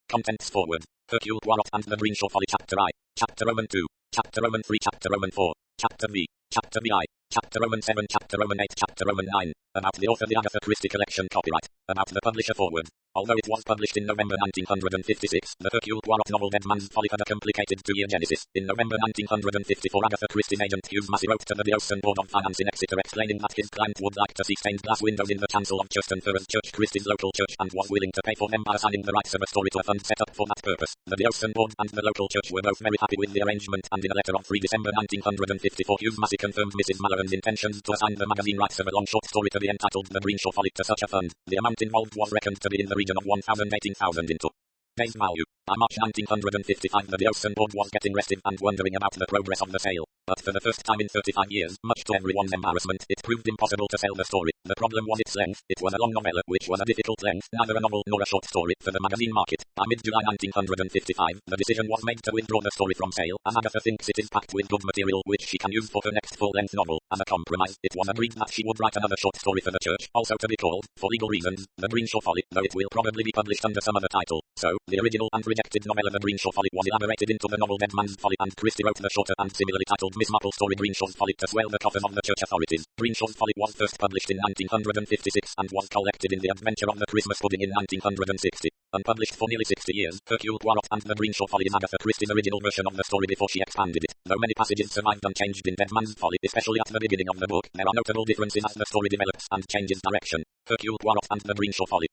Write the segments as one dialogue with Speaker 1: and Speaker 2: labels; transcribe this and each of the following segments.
Speaker 1: Contents forward. Hercule Poirot and the Greensho Folly Chapter I. Chapter Roman 2. Chapter Roman 3. Chapter Roman 4. Chapter V. Chapter VI. Chapter Roman 7. Chapter Roman 8. Chapter Roman 9. About the author, the Agatha Christie collection copyright. About the publisher forward. Although it was published in November 1956, the Hercule Poirot novel Dead Man's Folly had a complicated two-year genesis. In November 1954, Agatha Christie's agent Hughes Massey wrote to the Diocesan Board of Finance in Exeter explaining that his client would like to see stained glass windows in the chancel of Churchtonfur's Church, Christie's local church, and was willing to pay for them by assigning the rights of a story to a fund set up for that purpose. The Diocesan Board and the local church were both very happy with the arrangement, and in a letter of 3 December 1954, Hughes Massey confirmed Mrs. Mallowan's intentions to assign the magazine rights of a long short story to be entitled The Greensho Folly to such a fund. The amount involved was reckoned to be in the region of 1,018,000 into today's value. By March 1955, the Diocesan Board was getting restive and wondering about the progress of the sale. But for the first time in 35 years, much to everyone's embarrassment, it proved impossible to sell the story. The problem was its length. It was a long novella, which was a difficult length, neither a novel nor a short story, for the magazine market. By mid-July 1955, the decision was made to withdraw the story from sale, as Agatha thinks it is packed with good material which she can use for her next full-length novel. As a compromise, it was agreed that she would write another short story for the church, also to be called, for legal reasons, The Greensho Folly, though it will probably be published under some other title. So, the original and rejected novella The Greensho Folly was elaborated into the novel Dead Man's Folly, and Christie wrote the shorter and similarly titled Miss Marple story Greenshaw's Folly to swell the coffers of the church authorities. Greenshaw's Folly was first published in 1956 and was collected in The Adventure of the Christmas Pudding in 1960. Unpublished for nearly 60 years, Hercule Poirot and the Greensho Folly is Agatha Christie's original version of the story before she expanded it. Though many passages survived unchanged in Dead Man's Folly, especially at the beginning of the book, there are notable differences as the story develops and changes direction. Hercule Poirot and the Greensho Folly.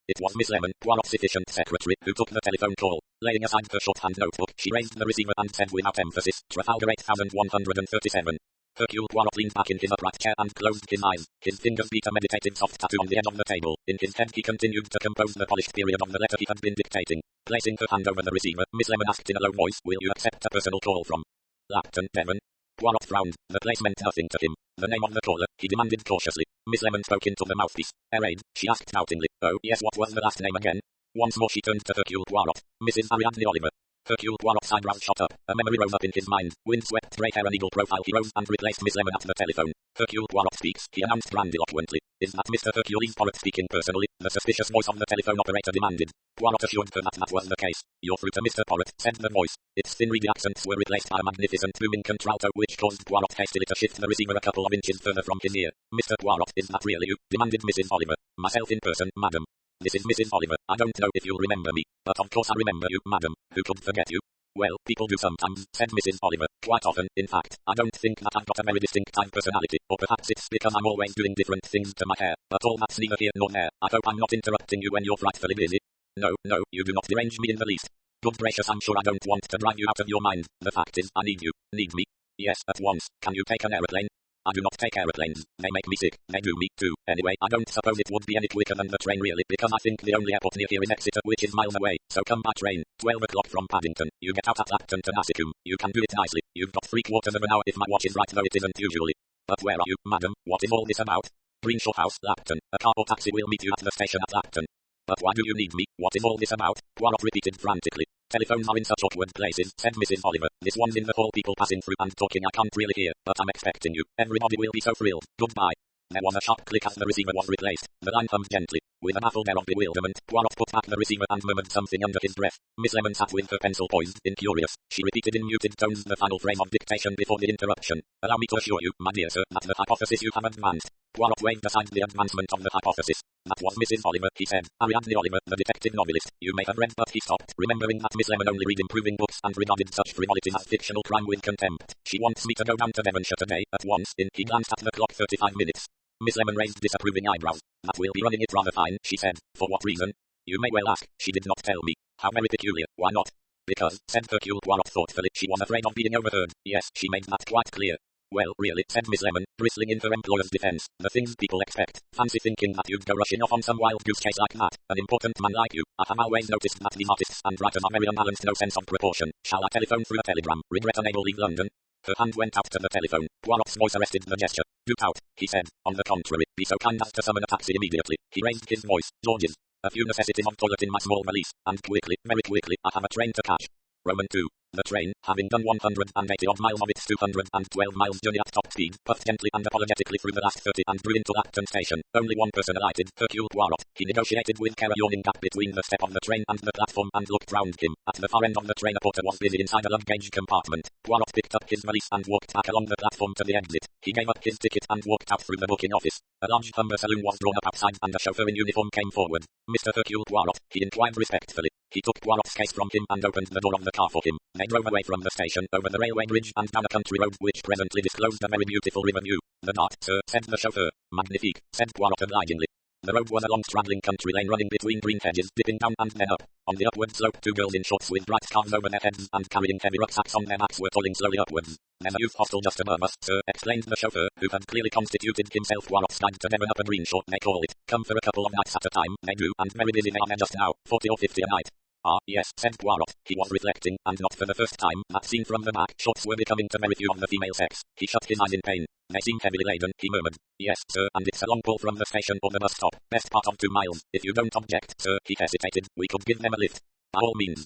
Speaker 1: It was Miss Lemon, Poirot's efficient secretary, who took the telephone call. Laying aside her shorthand notebook, she raised the receiver and said without emphasis, Trafalgar 8137. Hercule Poirot leaned back in his upright chair and closed his eyes. His fingers beat a meditative soft tattoo on the edge of the table. In his head he continued to compose the polished period of the letter he had been dictating. Placing her hand over the receiver, Miss Lemon asked in a low voice, "Will you accept a personal call from Lapton, Devon?" Poirot frowned. The place meant nothing to him. The name of the caller, he demanded cautiously. Miss Lemon spoke into the mouthpiece. "Aid?" she asked doubtingly. "Oh, yes, what was the last name again?" Once more she turned to Hercule Poirot. "Mrs. Ariadne Oliver." Hercule Poirot's eyebrows shot up. A memory rose up in his mind. Wind-swept grey hair and eagle profile. He rose and replaced Miss Lemon at the telephone. "Hercule Poirot speaks," he announced grandiloquently. "Is that Mr. Hercule Poirot speaking personally?" the suspicious voice of the telephone operator demanded. Poirot assured her that that was the case. "You're through to Mr. Poirot," said the voice. Its thin reedy accents were replaced by a magnificent booming contralto which caused Poirot hastily to shift the receiver a couple of inches further from his ear. "Mr. Poirot, is that really you?" demanded Mrs. Oliver. "Myself in person, madam. This is Mrs. Oliver. I don't know if you'll remember me, but of course I remember you, madam. Who could forget you?" "Well, people do sometimes," said Mrs. Oliver. "Quite often, in fact. I don't think that I've got a very distinctive personality, or perhaps it's because I'm always doing different things to my hair, but all that's neither here nor there. I hope I'm not interrupting you when you're frightfully busy." No, you do not derange me in the least. Good gracious, I'm sure I don't want to drive you out of your mind. The fact is, I need you. Need me? Yes, at once. Can you take an aeroplane?" "I do not take aeroplanes. They make me sick. They do me, too. Anyway, I don't suppose it would be any quicker than the train really, because I think the only airport near here is Exeter, which is miles away. So come by train. 12 o'clock from Paddington. You get out at Lapton to Nassicum. You can do it nicely. You've got 3/4 of an hour if my watch is right, though it isn't usually. But where are you, madam? What is all this about?" "Greenshaw House, Lapton. A car or taxi will meet you at the station at Lapton." "But why do you need me? What is all this about?" Poirot repeated frantically. "Telephones are in such awkward places," said Mrs. Oliver. "This one's in the hall, people passing through and talking. I can't really hear, but I'm expecting you. Everybody will be so thrilled. Goodbye." There was a sharp click as the receiver was replaced. The line hummed gently. With a baffled air of bewilderment, Poirot put back the receiver and murmured something under his breath. Miss Lemon sat with her pencil poised, incurious. She repeated in muted tones the final frame of dictation before the interruption. "Allow me to assure you, my dear sir, that the hypothesis you have advanced." Poirot waved aside the advancement of the hypothesis. "That was Mrs. Oliver," he said. "Ariadne Oliver, the detective novelist. You may have read," but he stopped, remembering that Miss Lemon only read improving books and regarded such frivolities as fictional crime with contempt. "She wants me to go down to Devonshire today, at once." He glanced at the clock. 35 minutes. Miss Lemon raised disapproving eyebrows. "That will be running it rather fine," she said. "For what reason?" "You may well ask. She did not tell me." "How very peculiar. Why not?" "Because," said Hercule Poirot thoughtfully, "she was afraid of being overheard." "Yes, she made that quite clear." "Well, really," said Miss Lemon, bristling in her employer's defense, "the things people expect. Fancy thinking that you'd go rushing off on some wild goose chase like that. An important man like you. I have always noticed that these artists and writers are very unbalanced, no sense of proportion. Shall I telephone through a telegram? Regret unable leave London." Her hand went out to the telephone. Poirot's voice arrested the gesture. "Do out," he said. "On the contrary, be so kind as to summon a taxi immediately." He raised his voice. "George's. A few necessities of toilet in my small valise. And quickly, very quickly, I have a train to catch." Roman 2. The train, having done 180 odd miles of its 212 miles journey at top speed, puffed gently and apologetically through the last 30 and drew into Acton station. Only one person alighted, Hercule Poirot. He negotiated with care a yawning gap between the step of the train and the platform and looked round him. At the far end of the train a porter was busy inside a luggage compartment. Poirot picked up his valise and walked back along the platform to the exit. He gave up his ticket and walked out through the booking office. A large humber saloon was drawn up outside and a chauffeur in uniform came forward. Mr. Hercule Poirot, he inquired respectfully. He took Poirot's case from him and opened the door of the car for him. They drove away from the station, over the railway bridge and down a country road which presently disclosed a very beautiful river view. "The dart, sir," said the chauffeur. "Magnifique," said Poirot obligingly. The road was a long straggling country lane running between green hedges, dipping down and then up. On the upward slope 2 girls in shorts with bright scarves over their heads and carrying heavy rucksacks on their backs were toiling slowly upwards. "There's a youth hostel just above us, sir," explained the chauffeur, who had clearly constituted himself Poirot's guide to Devon Upper Greensho, they call it. "Come for a couple of nights at a time, they do, and very busy they are there just now, 40 or 50 a night." "Ah, yes," said Poirot. He was reflecting, and not for the first time, that seen from the back, shorts were becoming to very few of the female sex. He shut his eyes in pain. "They seem heavily laden," he murmured. "Yes, sir, and it's a long pull from the station or the bus stop. Best part of 2 miles. If you don't object, sir," he hesitated, "we could give them a lift." By all means,"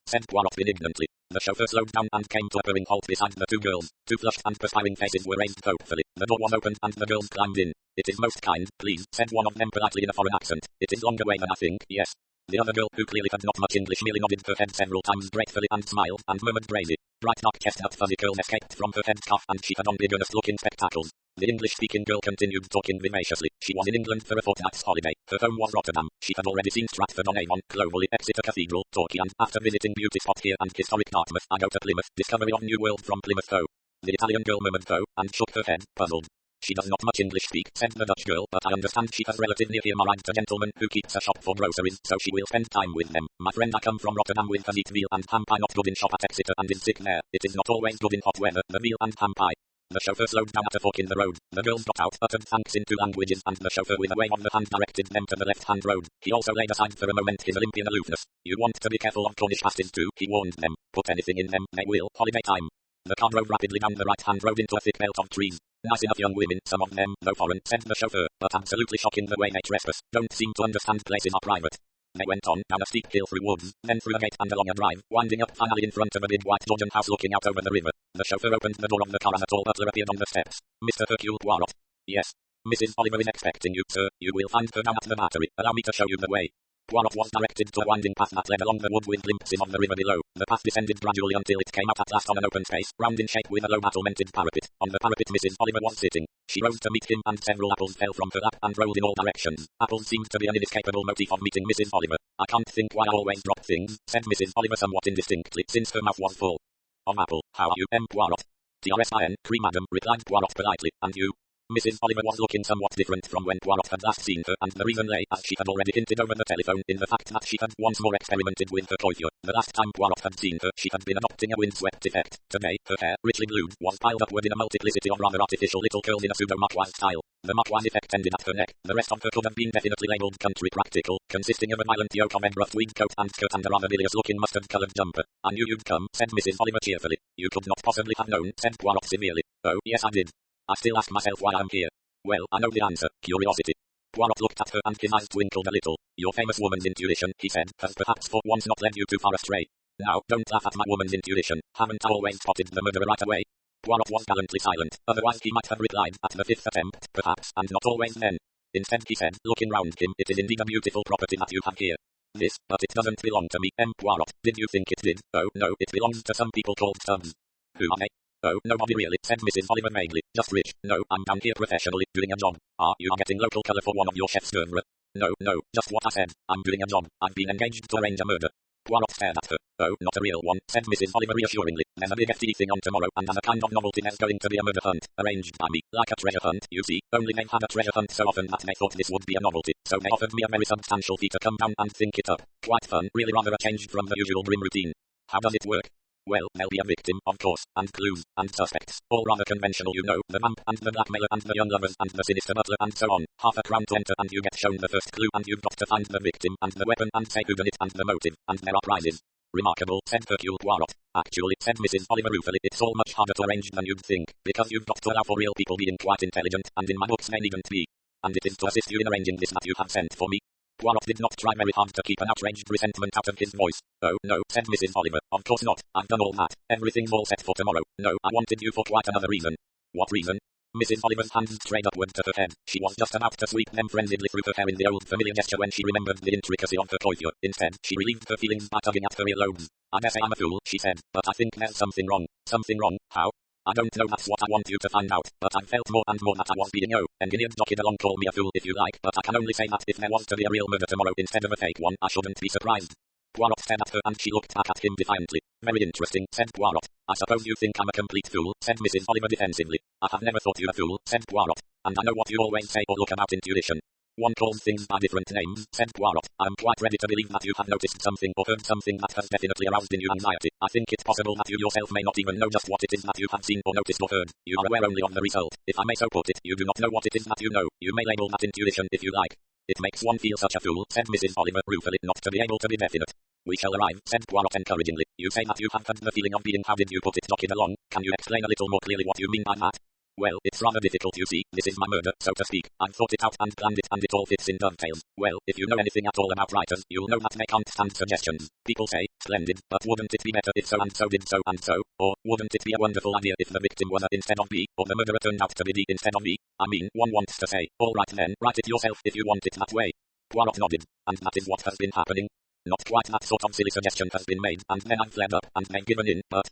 Speaker 1: said Poirot benignantly. The chauffeur slowed down and came to a purring halt beside the 2 girls. 2 flushed and perspiring faces were raised hopefully. The door was opened and the girls climbed in. "It is most kind, please," said one of them politely in a foreign accent. "It is longer way than I think, yes." The other girl, who clearly had not much English, merely nodded her head several times gratefully and smiled, and murmured crazy. Bright dark chestnut fuzzy curls escaped from her headscarf and she had on big earnest-looking spectacles. The English-speaking girl continued talking vivaciously. She was in England for a fortnight's holiday. Her home was Rotterdam. She had already seen Stratford-on-Avon, Clovelly, Exeter Cathedral, Torquay, and after visiting beauty spot here and historic Dartmouth, I go to Plymouth. Discovery of New World from Plymouth Hoe. The Italian girl murmured though, and shook her head, puzzled. "She does not much English speak," said the Dutch girl, "but I understand she has relatively here married to gentleman who keeps a shop for groceries, so she will spend time with them. My friend I come from Rotterdam with has eat veal and ham pie not good in shop at Exeter and is sick there. It is not always good in hot weather, the veal and ham pie." The chauffeur slowed down at a fork in the road. The girls got out, uttered thanks in 2 languages, and the chauffeur with a wave of the hand directed them to the left-hand road. He also laid aside for a moment his Olympian aloofness. "You want to be careful of Cornish pasties too," he warned them. "Put anything in them, they will. Holiday time." The car drove rapidly down the right-hand road into a thick belt of trees. "Nice enough young women, some of them, though foreign," said the chauffeur, "but absolutely shocking the way they trespass. Don't seem to understand places are private." They went on, down a steep hill through woods, then through a gate and along a drive, winding up finally in front of a big white Georgian house looking out over the river. The chauffeur opened the door of the car and a tall butler appeared on the steps. "Mr. Hercule Poirot." "Yes." "Mrs. Oliver is expecting you, sir. You will find her down at the Battery. Allow me to show you the way." Poirot was directed to a winding path that led along the wood with glimpses of the river below. The path descended gradually until it came out at last on an open space, round in shape with a low battlemented parapet. On the parapet Mrs. Oliver was sitting. She rose to meet him and several apples fell from her lap and rolled in all directions. Apples seemed to be an inescapable motif of meeting Mrs. Oliver. "I can't think why I always drop things," said Mrs. Oliver somewhat indistinctly, since her mouth was full. "Of apple. How are you, M. Poirot?" "Tressin, madam," replied Poirot politely. "And you?" Mrs. Oliver was looking somewhat different from when Poirot had last seen her, and the reason lay, as she had already hinted over the telephone, in the fact that she had once more experimented with her coiffure. The last time Poirot had seen her, she had been adopting a windswept effect. Today, her hair, richly glued, was piled upward in a multiplicity of rather artificial little curls in a pseudo-Marquise style. The Marquise effect ended at her neck. The rest of her could have been definitely labelled country practical, consisting of a violent yoke of red-ruffed tweed coat and skirt and a rather bilious-looking mustard-coloured jumper. "I knew you'd come," said Mrs. Oliver cheerfully. "You could not possibly have known," said Poirot severely. "Oh, yes I did. I still ask myself why I'm here. Well, I know the answer. Curiosity." Poirot looked at her and his eyes twinkled a little. "Your famous woman's intuition," he said, "has perhaps for once not led you too far astray. Now, don't laugh at my woman's intuition. Haven't I always spotted the murderer right away?" Poirot was gallantly silent. Otherwise he might have replied, at the 5th attempt, perhaps, and not always then. Instead he said, looking round him, "It is indeed a beautiful property that you have here. This, but it doesn't belong to me, M. Poirot. Did you think it did? Oh, no, it belongs to some people called Stubbs." "Who are they?" "Oh, nobody really," said Mrs. Oliver vaguely. "Just rich. No, I'm down here professionally, doing a job." "Ah, you are getting local colour for one of your chef's d'oeuvre." No, just what I said. I'm doing a job. I've been engaged to arrange a murder." Poirot stared at her. "Oh, not a real one," said Mrs. Oliver reassuringly. "There's a big FTE thing on tomorrow, and as a kind of novelty there's going to be a murder hunt, arranged by me, like a treasure hunt, you see, only they've had a treasure hunt so often that they thought this would be a novelty, so they offered me a very substantial fee to come down and think it up. Quite fun, really rather a change from the usual grim routine." "How does it work?" "Well, there'll be a victim, of course, and clues, and suspects, all rather conventional you know, the vamp, and the blackmailer, and the young lovers, and the sinister butler, and so on. Half a crown to enter and you get shown the first clue and you've got to find the victim, and the weapon, and say who done it, and the motive, and there are prizes." "Remarkable," said Hercule Poirot. "Actually," said Mrs. Oliver ruefully, "it's all much harder to arrange than you'd think, because you've got to allow for real people being quite intelligent, and in my books they needn't be. And it is to assist you in arranging this that you have sent for me." Poirot did not try very hard to keep an outraged resentment out of his voice. Oh, no, said Mrs. Oliver. Of course not. I've done all that. Everything's all set for tomorrow. No, I wanted you for quite another reason. What reason? Mrs. Oliver's hands strayed upward to her head. She was just about to sweep them frenziedly through her hair in the old familiar gesture when she remembered the intricacy of her coiffure. Instead, she relieved her feelings by tugging at her earlobes. I dare say I'm a fool, she said, but I think there's something wrong. Something wrong? How? I don't know, that's what I want you to find out, but I've felt more and more that I was being engineered. Jockeyed along, call me a fool if you like, but I can only say that if there was to be a real murder tomorrow instead of a fake one, I shouldn't be surprised. Poirot stared at her and she looked back at him defiantly. Very interesting, said Poirot. I suppose you think I'm a complete fool, said Mrs. Oliver defensively. I have never thought you a fool, said Poirot. And I know what you always say or look about intuition. One calls things by different names, said Poirot. I'm quite ready to believe that you have noticed something or heard something that has definitely aroused in you anxiety. I think it's possible that you yourself may not even know just what it is that you have seen or noticed or heard. You are aware only of the result. If I may so put it, you do not know what it is that you know. You may label that intuition if you like. It makes one feel such a fool, said Mrs. Oliver ruefully, not to be able to be definite. We shall arrive, said Poirot encouragingly. You say that you have had the feeling of being, how did you put it, jockeyed along? Can you explain a little more clearly what you mean by that? Well, it's rather difficult, you see. This is my murder, so to speak. I've thought it out and planned it, and it all fits in dovetails. Well, if you know anything at all about writers, you'll know that they can't stand suggestions. People say, splendid, but wouldn't it be better if so and so did so and so? Or, wouldn't it be a wonderful idea if the victim were A instead of B, or the murderer turned out to be D instead of B? I mean, one wants to say, all right then, write it yourself if you want it that way. Poirot nodded, and that is what has been happening. Not quite that sort of silly suggestion has been made, and then I've fled up, and they've given in, but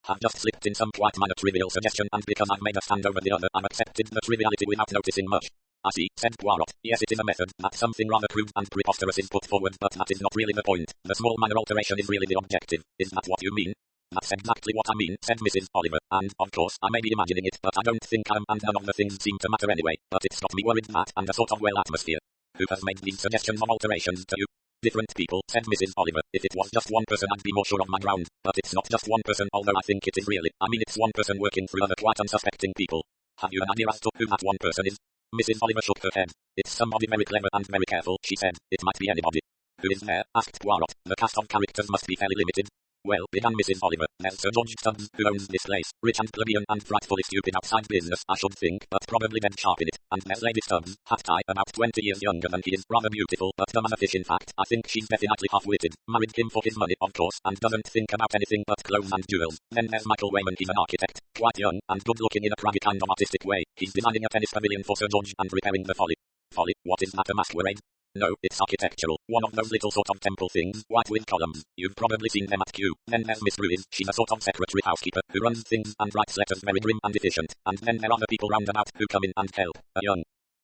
Speaker 1: have just slipped in some quite minor trivial suggestion, and because I've made a stand over the other, I've accepted the triviality without noticing much. I see, said Poirot. Yes, it is a method, that something rather crude and preposterous is put forward, but that is not really the point. The small minor alteration is really the objective. Is that what you mean? That's exactly what I mean, said Mrs. Oliver, and, of course, I may be imagining it, but I don't think I am, and none of the things seem to matter anyway, but it's got me worried, that, and a sort of well atmosphere. Who has made these suggestions of alterations to you? Different people, said Mrs. Oliver. If it was just one person I'd be more sure of my ground, but it's not just one person, although I think it is really. I mean, it's one person working through other quite unsuspecting people. Have you an idea as to who that one person is? Mrs. Oliver shook her head. It's somebody very clever and very careful, she said. It might be anybody. Who is there? Asked Poirot. The cast of characters must be fairly limited. Well, began Mrs. Oliver, there's Sir George Stubbs, who owns this place, rich and plebeian and frightfully stupid outside business, I should think, but probably dead sharp in it. And there's Lady Stubbs, hat-tie, about 20 years younger than he is, rather beautiful, but dumb as a fish in fact. I think she's definitely half-witted, married him for his money, of course, and doesn't think about anything but clothes and jewels. Then there's Michael Wayman, he's an architect, quite young, and good-looking in a craggy kind of artistic way. He's designing a tennis pavilion for Sir George and repairing the folly. Folly? What is that, a masquerade? No, it's architectural. One of those little sort of temple things, white with columns. You've probably seen them at Kew. Then there's Miss Ruiz. She's a sort of secretary housekeeper who runs things and writes letters very grim and efficient. And then there are the people round about who come in and help. A young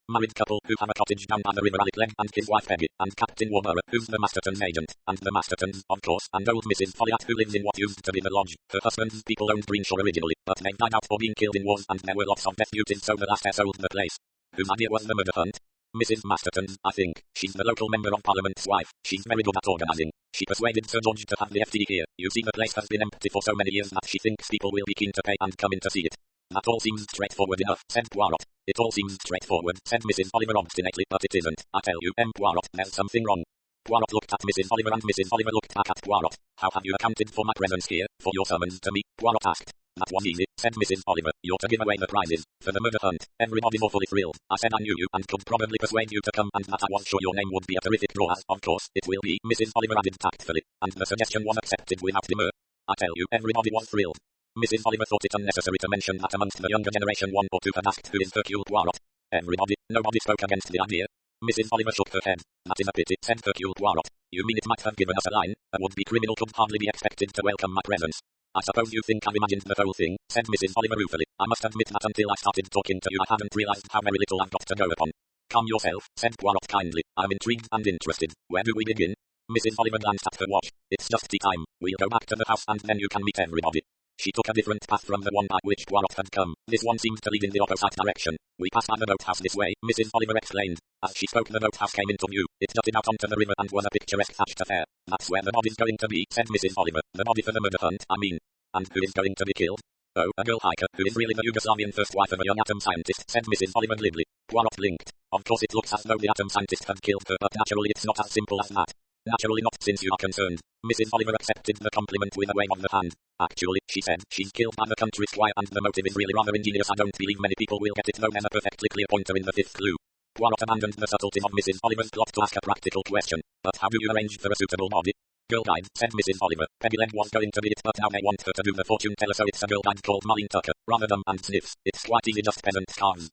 Speaker 1: married couple who have a cottage down by the river, Alec Legg and his wife Peggy, and Captain Warburton, who's the Masterton's agent, and the Mastertons, of course, and old Mrs. Folliot, who lives in what used to be the lodge. Her husband's people owned Greensho originally, but they've died out or been killed in wars, and there were lots of disputes, so the last heir sold the place. Whose idea was the murder hunt? Mrs. Masterton, I think. She's the local member of Parliament's wife. She's very good at organising. She persuaded Sir George to have the FT here. You see, the place has been empty for so many years that she thinks people will be keen to pay and come in to see it. That all seems straightforward enough, said Poirot. It all seems straightforward, said Mrs. Oliver obstinately, but it isn't. I tell you, Poirot, there's something wrong. Poirot looked at Mrs. Oliver and Mrs. Oliver looked back at Poirot. How have you accounted for my presence here, for your summons to me? Poirot asked. That was easy, said Mrs. Oliver. You're to give away the prizes for the murder hunt. Everybody's awfully thrilled. I said I knew you and could probably persuade you to come, and that I was sure your name would be a terrific draw, as of course it will be, Mrs. Oliver added tactfully, and the suggestion was accepted without demur. I tell you, everybody was thrilled. Mrs. Oliver thought it unnecessary to mention that amongst the younger generation one or two had asked who is Hercule Poirot. Everybody, nobody spoke against the idea. Mrs. Oliver shook her head. That is a pity, said Hercule Poirot. You mean it might have given us a line? A would-be criminal could hardly be expected to welcome my presence. I suppose you think I've imagined the whole thing, said Mrs. Oliver ruefully. I must admit that until I started talking to you I hadn't realized how very little I've got to go upon. Calm yourself, said Poirot kindly. I'm intrigued and interested. Where do we begin? Mrs. Oliver glanced at her watch. It's just tea time. We'll go back to the house and then you can meet everybody. She took a different path from the one by which Poirot had come. This one seemed to lead in the opposite direction. We passed by the boathouse this way, Mrs. Oliver explained. As she spoke, the boathouse came into view. It jutted out onto the river and was a picturesque thatched affair. That's where the body's going to be, said Mrs. Oliver. The body for the murder hunt, I mean. And who is going to be killed? Oh, a girl hiker, who is really the Yugoslavian first wife of a young atom scientist, said Mrs. Oliver glibly. Poirot blinked. Of course it looks as though the atom scientist had killed her, but naturally it's not as simple as that. Naturally not, since you are concerned. Mrs. Oliver accepted the compliment with a wave of the hand. Actually, she said, she's killed by the country squire and the motive is really rather ingenious. I don't believe many people will get it, though there's a perfectly clear pointer in the fifth clue. Poirot abandoned the subtlety of Mrs. Oliver's plot to ask a practical question. But how do you arrange for a suitable body? Girl died, said Mrs. Oliver. Peggy Leg was going to be it, but now they want her to do the fortune teller, so it's a girl died called Marlene Tucker. Rather dumb and sniffs. It's quite easy, just peasant scarves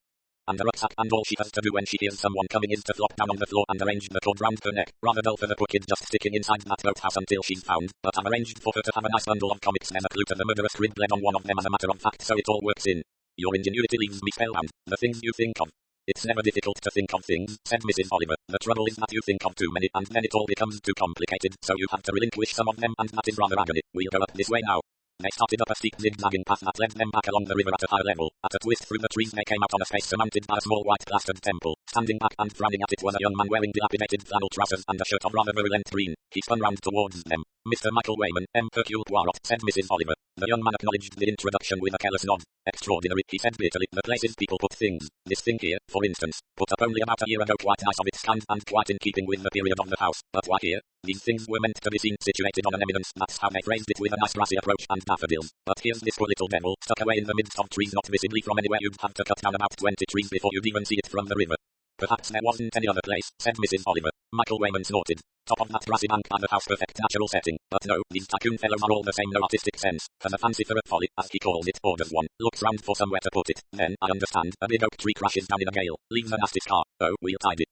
Speaker 1: and a rucksack, and all she has to do when she hears someone coming is to flop down on the floor and arrange the cord round her neck. Rather dull for the poor kid just sticking inside that boathouse until she's found, but I've arranged for her to have a nice bundle of comics, then a clue to the murderous grid bled on one of them as a matter of fact, so it all works in. Your ingenuity leaves me spellbound. The things you think of. It's never difficult to think of things, said Mrs. Oliver. The trouble is that you think of too many, and then it all becomes too complicated, so you have to relinquish some of them, and that is rather agony. We'll go up this way now. They started up a steep zigzagging path that led them back along the river at a high level. At a twist through the trees they came out on a space surmounted by a small white plastered temple. Standing back and frowning at it was a young man wearing dilapidated flannel trousers and a shirt of rather virulent green. He spun round towards them. Mr. Michael Wayman, Hercule Poirot, said Mrs. Oliver. The young man acknowledged the introduction with a careless nod. Extraordinary, he said bitterly. The places people put things. This thing here, for instance, put up only about a year ago, quite nice of its kind and quite in keeping with the period of the house. But why here? These things were meant to be seen situated on an eminence, that's how they phrased it, with a nice grassy approach and daffodils. But here's this poor little devil, stuck away in the midst of trees, not visibly from anywhere. You'd have to cut down about 20 trees before you'd even see it from the river. Perhaps there wasn't any other place, said Mrs. Oliver. Michael Wayman snorted. Top of that grassy bank by the house, perfect natural setting. But no, these tycoon fellows are all the same, no artistic sense. For the fancy for a folly, as he calls it, orders one, looks round for somewhere to put it. Then, I understand, a big oak tree crashes down in a gale, leaves a nasty scar. Oh, we'll tidy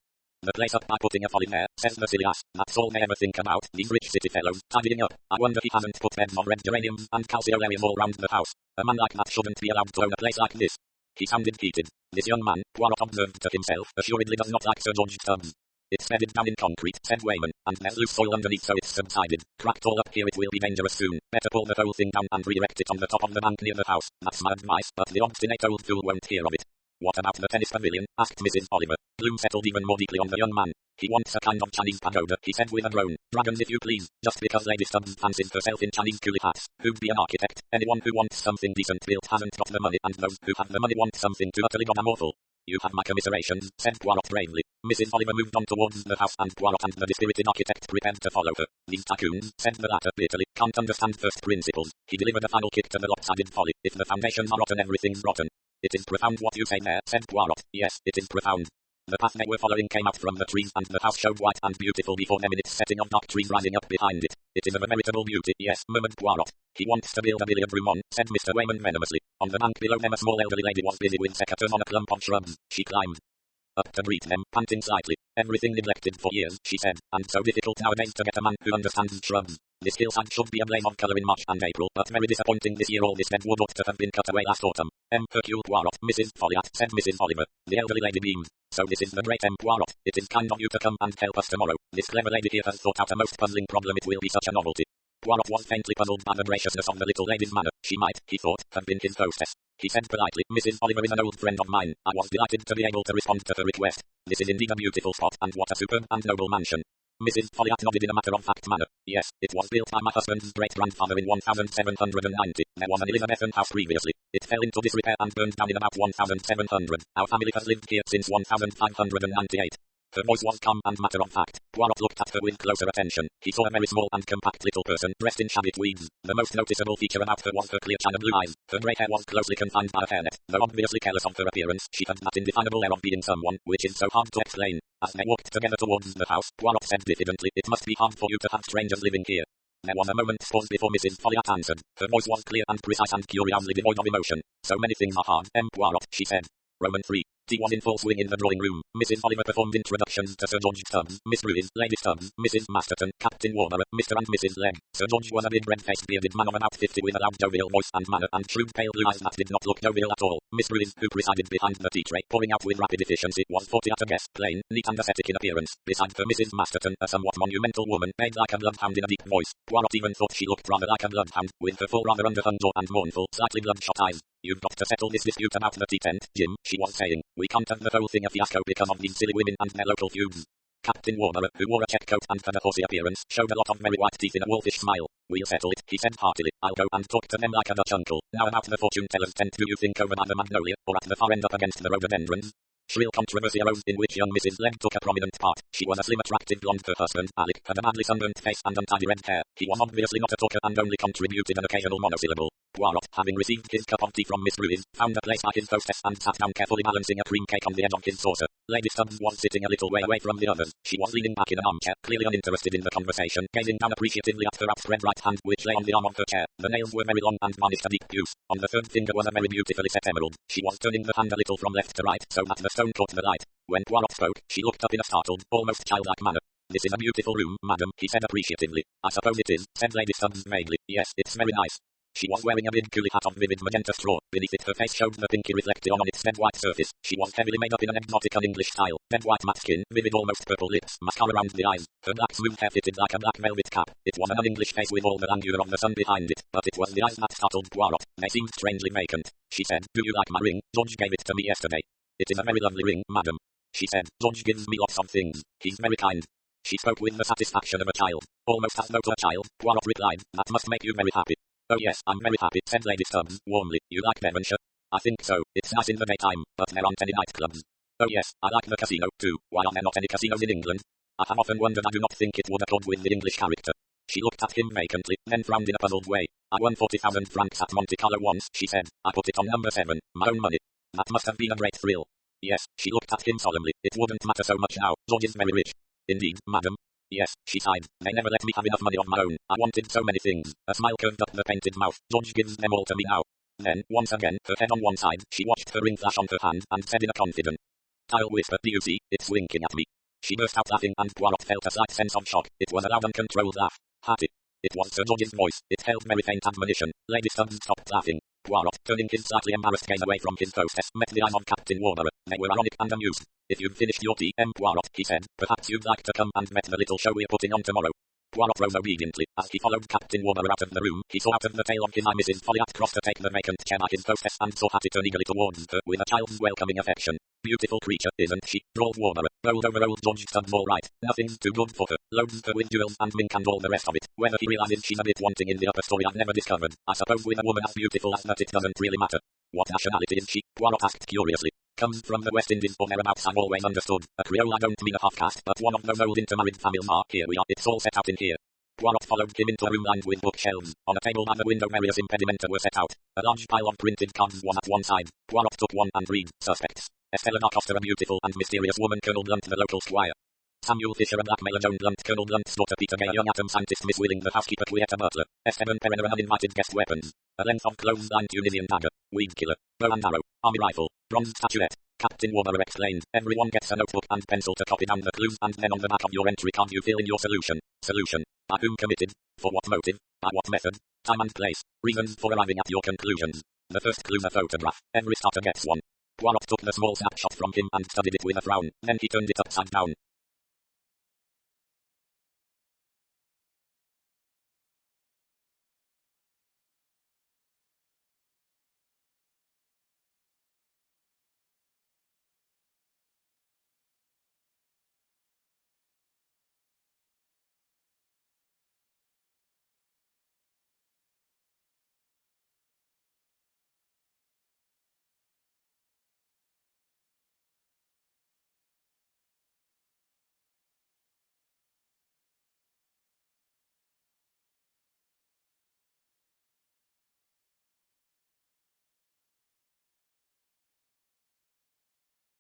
Speaker 1: the place up by putting a folly there, says the silly ass. That's all they ever think about, these rich city fellows, tidying up. I wonder he hasn't put beds of red geraniums and calceolarium all round the house. A man like that shouldn't be allowed to own a place like this. He sounded heated. This young man, Poirot observed to himself, assuredly does not like Sir George Stubbs. It's bedded down in concrete, said Wayman, and there's loose soil underneath, so it's subsided. Cracked all up here, it will be dangerous soon. Better pull the whole thing down and re-erect it on the top of the bank near the house. That's my advice, but the obstinate old fool won't hear of it. What about the tennis pavilion? Asked Mrs. Oliver. Gloom settled even more deeply on the young man. He wants a kind of Chinese pagoda, he said with a groan. Dragons, if you please, just because Lady Stubbs fancies herself in Chinese coolie hats. Who'd be an architect? Anyone who wants something decent built hasn't got the money, and those who have the money want something too utterly goddamn awful. You have my commiserations, said Poirot bravely. Mrs. Oliver moved on towards the house, and Poirot and the dispirited architect prepared to follow her. These tycoons, said the latter bitterly, can't understand first principles. He delivered a final kick to the lopsided folly. If the foundations are rotten, everything's rotten. It is profound what you say there, said Poirot. Yes, it is profound. The path they were following came out from the trees, and the house showed white and beautiful before them in its setting of dark trees rising up behind it. It is of a veritable beauty, yes, murmured Poirot. He wants to build a billiard room on, said Mr. Wayman venomously. On the bank below them a small elderly lady was busy with secateurs on a clump of shrubs. She climbed up to greet them, panting slightly. Everything neglected for years, she said, and so difficult nowadays to get a man who understands shrubs. This hillside should be a blaze of colour in March and April, but very disappointing this year. All this dead wood ought to have been cut away last autumn. Hercule Poirot, Mrs. Folliot, said Mrs. Oliver. The elderly lady beamed. So this is the great Poirot. It is kind of you to come and help us tomorrow. This clever lady here has thought out a most puzzling problem. It will be such a novelty. Poirot was faintly puzzled by the graciousness of the little lady's manner. She might, he thought, have been his hostess. He said politely, Mrs. Oliver is an old friend of mine. I was delighted to be able to respond to her request. This is indeed a beautiful spot, and what a superb and noble mansion. Mrs. Folliot nodded in a matter-of-fact manner. Yes, it was built by my husband's great-grandfather in 1790. There was an Elizabethan house previously. It fell into disrepair and burned down in about 1700. Our family has lived here since 1598. Her voice was calm and matter-of-fact. Poirot looked at her with closer attention. He saw a very small and compact little person, dressed in shabby tweeds. The most noticeable feature about her was her clear china blue eyes. Her grey hair was closely confined by a hairnet. Though obviously careless of her appearance, she had that indefinable air of being someone, which is so hard to explain. As they walked together towards the house, Poirot said diffidently, it must be hard for you to have strangers living here. There was a moment's pause before Mrs. Folliot answered. Her voice was clear and precise and curiously devoid of emotion. So many things are hard, Poirot, she said. Roman 3. Tea was in full swing in the drawing room. Mrs. Oliver performed introductions to Sir George Stubbs, Miss Ruiz, Lady Stubbs, Mrs. Masterton, Captain Warner, Mr. and Mrs. Legg. Sir George was a big red-faced bearded man of about 50 with a loud jovial voice and manner, and shrewd pale blue eyes that did not look jovial at all. Miss Ruiz, who presided behind the tea tray, pouring out with rapid efficiency, was 40 at a guess, plain, neat and ascetic in appearance. Beside her Mrs. Masterton, a somewhat monumental woman, bayed like a bloodhound in a deep voice. Poirot even thought she looked rather like a bloodhound, with her full rather underhung jaw and mournful, slightly bloodshot eyes. You've got to settle this dispute about the tea tent, Jim, she was saying. We can't have the whole thing a fiasco because of these silly women and their local feuds. Captain Warner, who wore a check coat and had a horsey appearance, showed a lot of very white teeth in a wolfish smile. We'll settle it, he said heartily. I'll go and talk to them like a Dutch uncle. Now about the fortune teller's tent, do you think over by the magnolia, or at the far end up against the rhododendrons? Shrill controversy arose in which young Mrs. Legg took a prominent part. She was a slim, attractive blonde. Her husband, Alec, had a badly sunburnt face and untidy red hair. He was obviously not a talker and only contributed an occasional monosyllable. Poirot, having received his cup of tea from Miss Ruiz, found a place by his hostess and sat down carefully balancing a cream cake on the edge of his saucer. Lady Stubbs was sitting a little way away from the others. She was leaning back in an armchair, clearly uninterested in the conversation, gazing down appreciatively at her outspread right hand, which lay on the arm of her chair. The nails were very long and varnished a deep use. On the third finger was a very beautifully set emerald. She was turning the hand a little from left to right, so that the stone caught the light. When Poirot spoke, she looked up in a startled, almost childlike manner. "This is a beautiful room, madam," he said appreciatively. "I suppose it is," said Lady Stubbs vaguely. "Yes, it's very nice." She was wearing a big tulle hat of vivid magenta straw. Beneath it her face showed the pinky reflected on its dead white surface. She was heavily made up in an exotic un-English style. Dead white matte skin, vivid almost purple lips, mascara around the eyes. Her black smooth hair fitted like a black velvet cap. It was an un-English face with all the languor of the sun behind it, but it was the eyes that startled Poirot. They seemed strangely vacant. She said, "Do you like my ring? George gave it to me yesterday." "It is a very lovely ring, madam," she said. "George gives me lots of things. He's very kind." She spoke with the satisfaction of a child. "Almost as though to a child," Poirot replied. "That must make you very happy." "Oh yes, I'm very happy," said Lady Stubbs, warmly. "You like Devonshire?" "I think so. It's nice in the daytime, but there aren't any nightclubs." "Oh yes, I like the casino, too. Why are there not any casinos in England?" "I have often wondered. I do not think it would accord with the English character." She looked at him vacantly, then frowned in a puzzled way. "I won 40,000 francs at Monte Carlo once," she said. "I put it on number 7, my own money. That must have been a great thrill." "Yes," she looked at him solemnly. "It wouldn't matter so much now. George is very rich." "Indeed, madam?" "Yes," she sighed. "They never let me have enough money of my own. I wanted so many things." A smile curved up the painted mouth. "George gives them all to me now." Then, once again, her head on one side, she watched her ring flash on her hand, and said in a confident, "I'll whisper, do you see? It's winking at me." She burst out laughing, and Poirot felt a slight sense of shock. It was a loud uncontrolled laugh. "Hattie." It was Sir George's voice. It held very faint admonition. Lady Stubbs stopped laughing. Poirot, turning his slightly embarrassed gaze away from his hostess, met the eyes of Captain Warner. They were ironic and amused. "If you've finished your tea, Poirot," he said, "perhaps you'd like to come and met the little show we're putting on tomorrow." Poirot rose obediently. As he followed Captain Warner out of the room, he saw out of the tail of his eye Mrs. Folliot cross to take the vacant chair by his hostess, and saw Hattie turn eagerly towards her with a child's welcoming affection. "Beautiful creature, isn't she?" drawled Warner. "Rolled over old George Stubbs all right. Nothing's too good for her. Loads her with jewels and mink and all the rest of it. Whether he realizes she's a bit wanting in the upper story I've never discovered. I suppose with a woman as beautiful as that it doesn't really matter." "What nationality is she?" Poirot asked curiously. "Comes from the West Indies or thereabouts, I've always understood. A Creole. I don't mean a half-caste, but one of those old intermarried families. Here we are. It's all set out in here." Poirot followed him into a room lined with bookshelves. On a table by the window various impedimenta were set out. A large pile of printed cards was at one side. Poirot took one and read, "Suspects. Estella Darkoster, a beautiful and mysterious woman. Colonel Blunt, the local squire. Samuel Fisher, a blackmailer. Joan Blunt, Colonel Blunt's daughter. Peter Gay, a young atom scientist. Miss Willing, the housekeeper. Quieta Butler. Esteban Perena, an uninvited guest. Weapons. A length of clothesline Tunisian dagger. Weed killer. Bow and arrow. Army rifle. Bronze statuette." Captain Warner explained. "Everyone gets a notebook and pencil to copy down the clues, and then on the back of your entry card you fill in your solution. Solution. By whom committed? For what motive? By what method? Time and place. Reasons for arriving at your conclusions. The first clue's a photograph. Every starter gets one." Poirot took the small snapshot from him and studied it with a frown. Then he turned it upside down.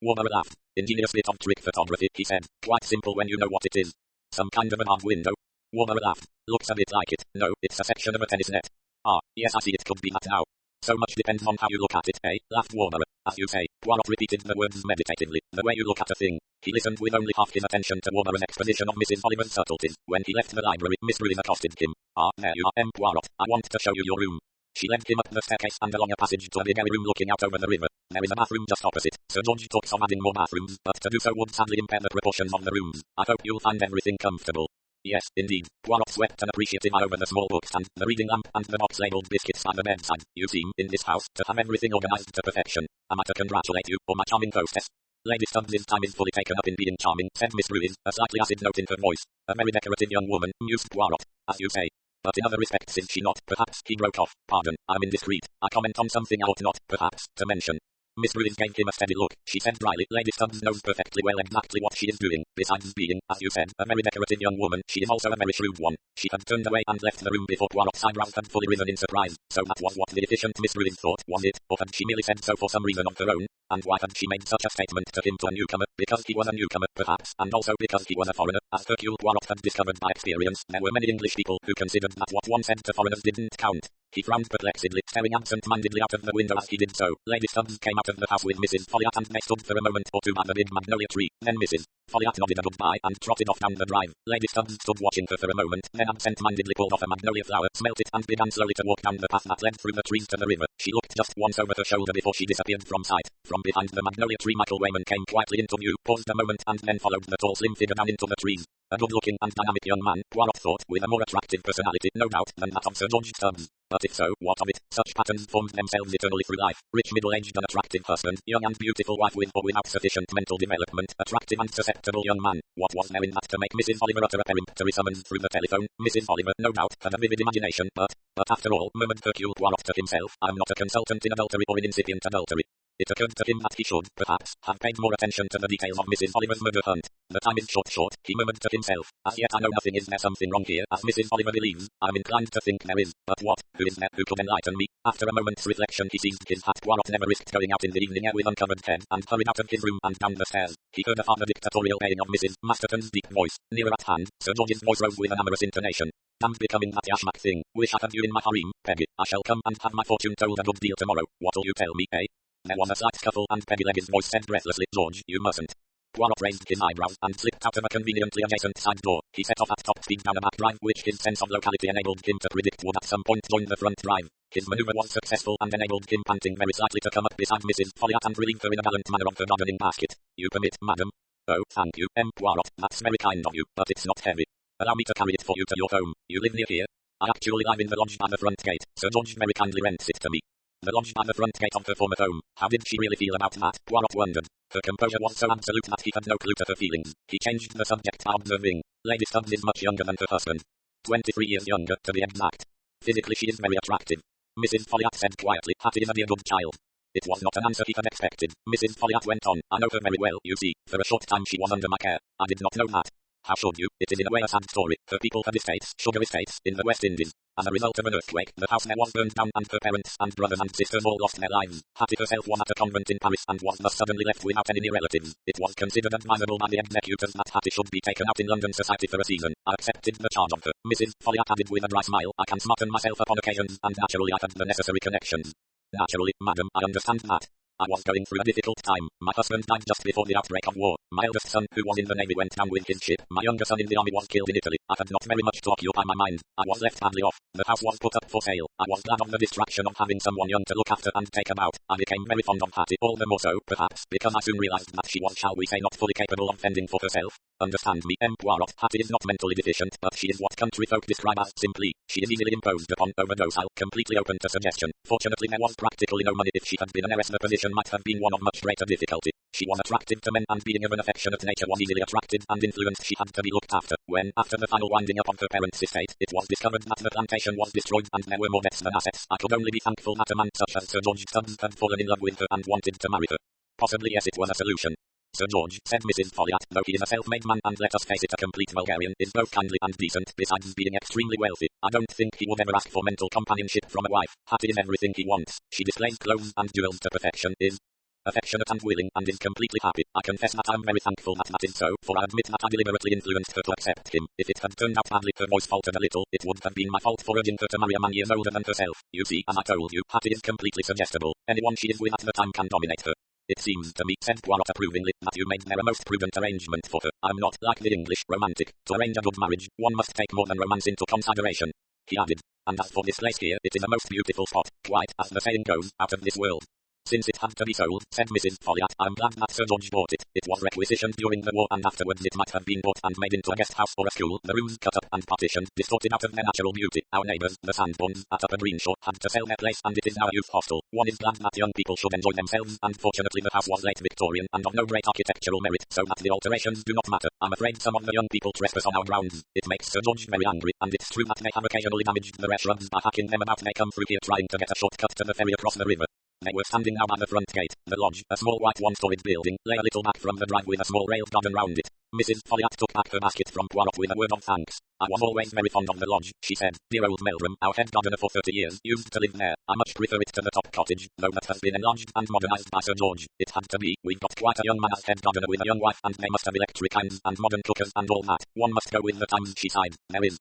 Speaker 1: Warner laughed. "Ingenious bit of trick photography," he said. "Quite simple when you know what it is. Some kind of an armed window." Warner laughed. "Looks a bit like it. No, it's a section of a tennis net." "Ah, yes, I see. It could be that now. So much depends on how you look at it, eh?" laughed Warner. "As you say." Poirot repeated the words meditatively. "The way you look at a thing." He listened with only half his attention to Warner's exposition of Mrs. Oliver's subtleties. When he left the library, Miss Ruiz accosted him. "Ah, there you are, Poirot. I want to show you your room." She led him up the staircase and along a passage to a big airy room looking out over the river. "There is a bathroom just opposite. Sir George talks of adding more bathrooms, but to do so would sadly impair the proportions of the rooms. I hope you'll find everything comfortable." "Yes, indeed." Poirot swept an appreciative eye over the small bookstand, the reading lamp, and the box labeled biscuits by the bedside. "You seem, in this house, to have everything organized to perfection. Am I to congratulate you, or my charming hostess?" "Lady Stubbs' time is fully taken up in being charming," said Miss Ruiz, a slightly acid note in her voice. "A very decorative young woman," mused Poirot. "As you say. But in other respects is she not?" Perhaps, he broke off. "Pardon, I'm indiscreet. I comment on something I ought not, perhaps, to mention." Miss Ruiz gave him a steady look. She said dryly, Lady Stubbs knows perfectly well exactly what she is doing. Besides being, as you said, a very decorative young woman, she is also a very shrewd one. She had turned away and left the room before Poirot's eyebrows had fully risen in surprise. So that was what the efficient Miss Ruiz thought, was it? Or had she merely said so for some reason of her own? And why had she made such a statement to him, to a newcomer? Because he was a newcomer, perhaps, and also because he was a foreigner. As Hercule Poirot had discovered by experience, there were many English people who considered that what one said to foreigners didn't count. He frowned perplexedly, staring absent-mindedly out of the window as he did so. Lady Stubbs came out of the house with Mrs. Folliot, and they stood for a moment or two by the big magnolia tree. Then Mrs. Folliot nodded a goodbye and trotted off down the drive. Lady Stubbs stood watching her for a moment, then absent-mindedly pulled off a magnolia flower, smelt it, and began slowly to walk down the path that led through the trees to the river. She looked just once over her shoulder before she disappeared from sight. From behind the magnolia tree Michael Wayman came quietly into view, paused a moment, and then followed the tall slim figure down into the trees. A good-looking and dynamic young man, Poirot thought, with a more attractive personality, no doubt, than that of Sir George Stubbs. But if so, what of it? Such patterns formed themselves eternally through life. Rich middle-aged and attractive husband, young and beautiful wife with or without sufficient mental development, attractive and susceptible young man. What was there in that to make Mrs. Oliver utter a peremptory summons through the telephone? Mrs. Oliver, no doubt, had a vivid imagination, but after all, murmured Hercule Poirot to himself, I am not a consultant in adultery or in incipient adultery. It occurred to him that he should, perhaps, have paid more attention to the details of Mrs. Oliver's murder hunt. The time is short, he murmured to himself. As yet I know nothing. Is there something wrong here, as Mrs. Oliver believes? I am inclined to think there is. But what? Who is there who could enlighten me? After a moment's reflection he seized his hat. Poirot never risked going out in the evening air with uncovered head, and hurried out of his room and down the stairs. He heard a farther dictatorial baying of Mrs. Masterton's deep voice. Nearer at hand, Sir George's voice rose with an amorous intonation. Damned becoming that yashmak thing. Wish I had you in my harem, Peggy. I shall come and have my fortune told a good deal tomorrow. What'll you tell me, eh? There was a slight scuffle, and Peggy Legge's voice said breathlessly, George, you mustn't. Poirot raised his eyebrows and slipped out of a conveniently adjacent side door. He set off at top speed down a back drive which his sense of locality enabled him to predict would at some point join the front drive. His maneuver was successful and enabled him, panting very slightly, to come up beside Mrs. Folliot and relieve her in a gallant manner of her gardening basket. You permit, madam? Oh, thank you, Poirot, that's very kind of you, but it's not heavy. Allow me to carry it for you to your home. You live near here? I actually live in the lodge by the front gate. Sir George very kindly rents it to me. The lodge by the front gate of her former home. How did she really feel about that? Poirot wondered. Her composure was so absolute that he had no clue to her feelings. He changed the subject by observing. Lady Stubbs is much younger than her husband. 23 years younger, to be exact. Physically she is very attractive. Mrs. Folliot said quietly, Hattie is a dear good child. It was not an answer he had expected. Mrs. Folliot went on, I know her very well, you see. For a short time she was under my care. I did not know that. How should you? It is in a way a sad story. Her people had estates, sugar estates, in the West Indies. As a result of an earthquake, the house there was burned down and her parents and brothers and sisters all lost their lives. Hattie herself was at a convent in Paris and was thus suddenly left without any near relatives. It was considered advisable by the executors that Hattie should be taken out in London society for a season. I accepted the charge of her. Mrs. Folliot added with a dry smile, I can smarten myself upon occasions, and naturally I had the necessary connections. Naturally, madam, I understand that. I was going through a difficult time. My husband died just before the outbreak of war. My eldest son, who was in the Navy, went down with his ship. My younger son in the army was killed in Italy. I had not very much to occupy my mind. I was left badly off. The house was put up for sale. I was glad of the distraction of having someone young to look after and take about. I became very fond of Hattie, all the more so, perhaps, because I soon realized that she was, shall we say, not fully capable of fending for herself. Understand me, Poirot, Hattie is not mentally deficient, but she is what country folk describe as simply. She is easily imposed upon, over-docile, completely open to suggestion. Fortunately there was practically no money. If she had been an heiress the position might have been one of much greater difficulty. She was attractive to men, and being of an affectionate nature was easily attracted and influenced. She had to be looked after. When, after the final winding up of her parents' estate, it was discovered that the plantation was destroyed and there were more debts than assets, I could only be thankful that a man such as Sir George Stubbs had fallen in love with her and wanted to marry her. Possibly yes, it was a solution. Sir George, said Mrs. Folliot, though he is a self-made man and let us face it a complete vulgarian, is both kindly and decent, besides being extremely wealthy. I don't think he would ever ask for mental companionship from a wife. Hattie is everything he wants. She displays clothes and jewels to perfection, is affectionate and willing, and is completely happy. I confess that I am very thankful that that is so, for I admit that I deliberately influenced her to accept him. If it had turned out badly, her voice faltered a little, it would have been my fault for urging her to marry a man years older than herself. You see, as I told you, Hattie is completely suggestible. Anyone she is with at the time can dominate her. It seems to me, said Poirot approvingly, that you made there a most prudent arrangement for her. I'm not, like the English, romantic. To arrange a good marriage, one must take more than romance into consideration. He added, and as for this place here, it is a most beautiful spot, quite, as the saying goes, out of this world. Since it had to be sold, said Mrs. Folliot, I'm glad that Sir George bought it. It was requisitioned during the war, and afterwards it might have been bought and made into a guest house or a school. The rooms cut up and partitioned, distorted out of their natural beauty. Our neighbours, the Sandbournes, at Upper Greensho, had to sell their place, and it is now a youth hostel. One is glad that young people should enjoy themselves, and fortunately the house was late Victorian and of no great architectural merit, so that the alterations do not matter. I'm afraid some of the young people trespass on our grounds. It makes Sir George very angry, and it's true that they have occasionally damaged the rare shrubs by hacking them about. They come through here trying to get a short cut to the ferry across the river. They were standing now at the front gate. The lodge, a small white one-storied building, lay a little back from the drive with a small railed garden round it. Mrs. Folliot took back her basket from Poirot with a word of thanks. I was always very fond of the lodge, she said. Dear old Meldrum, our head gardener for 30 years, used to live there. I much prefer it to the top cottage, though that has been enlarged and modernized by Sir George. It had to be. We've got quite a young man as head gardener with a young wife, and they must have electric irons and modern cookers and all that. One must go with the times, she sighed. There is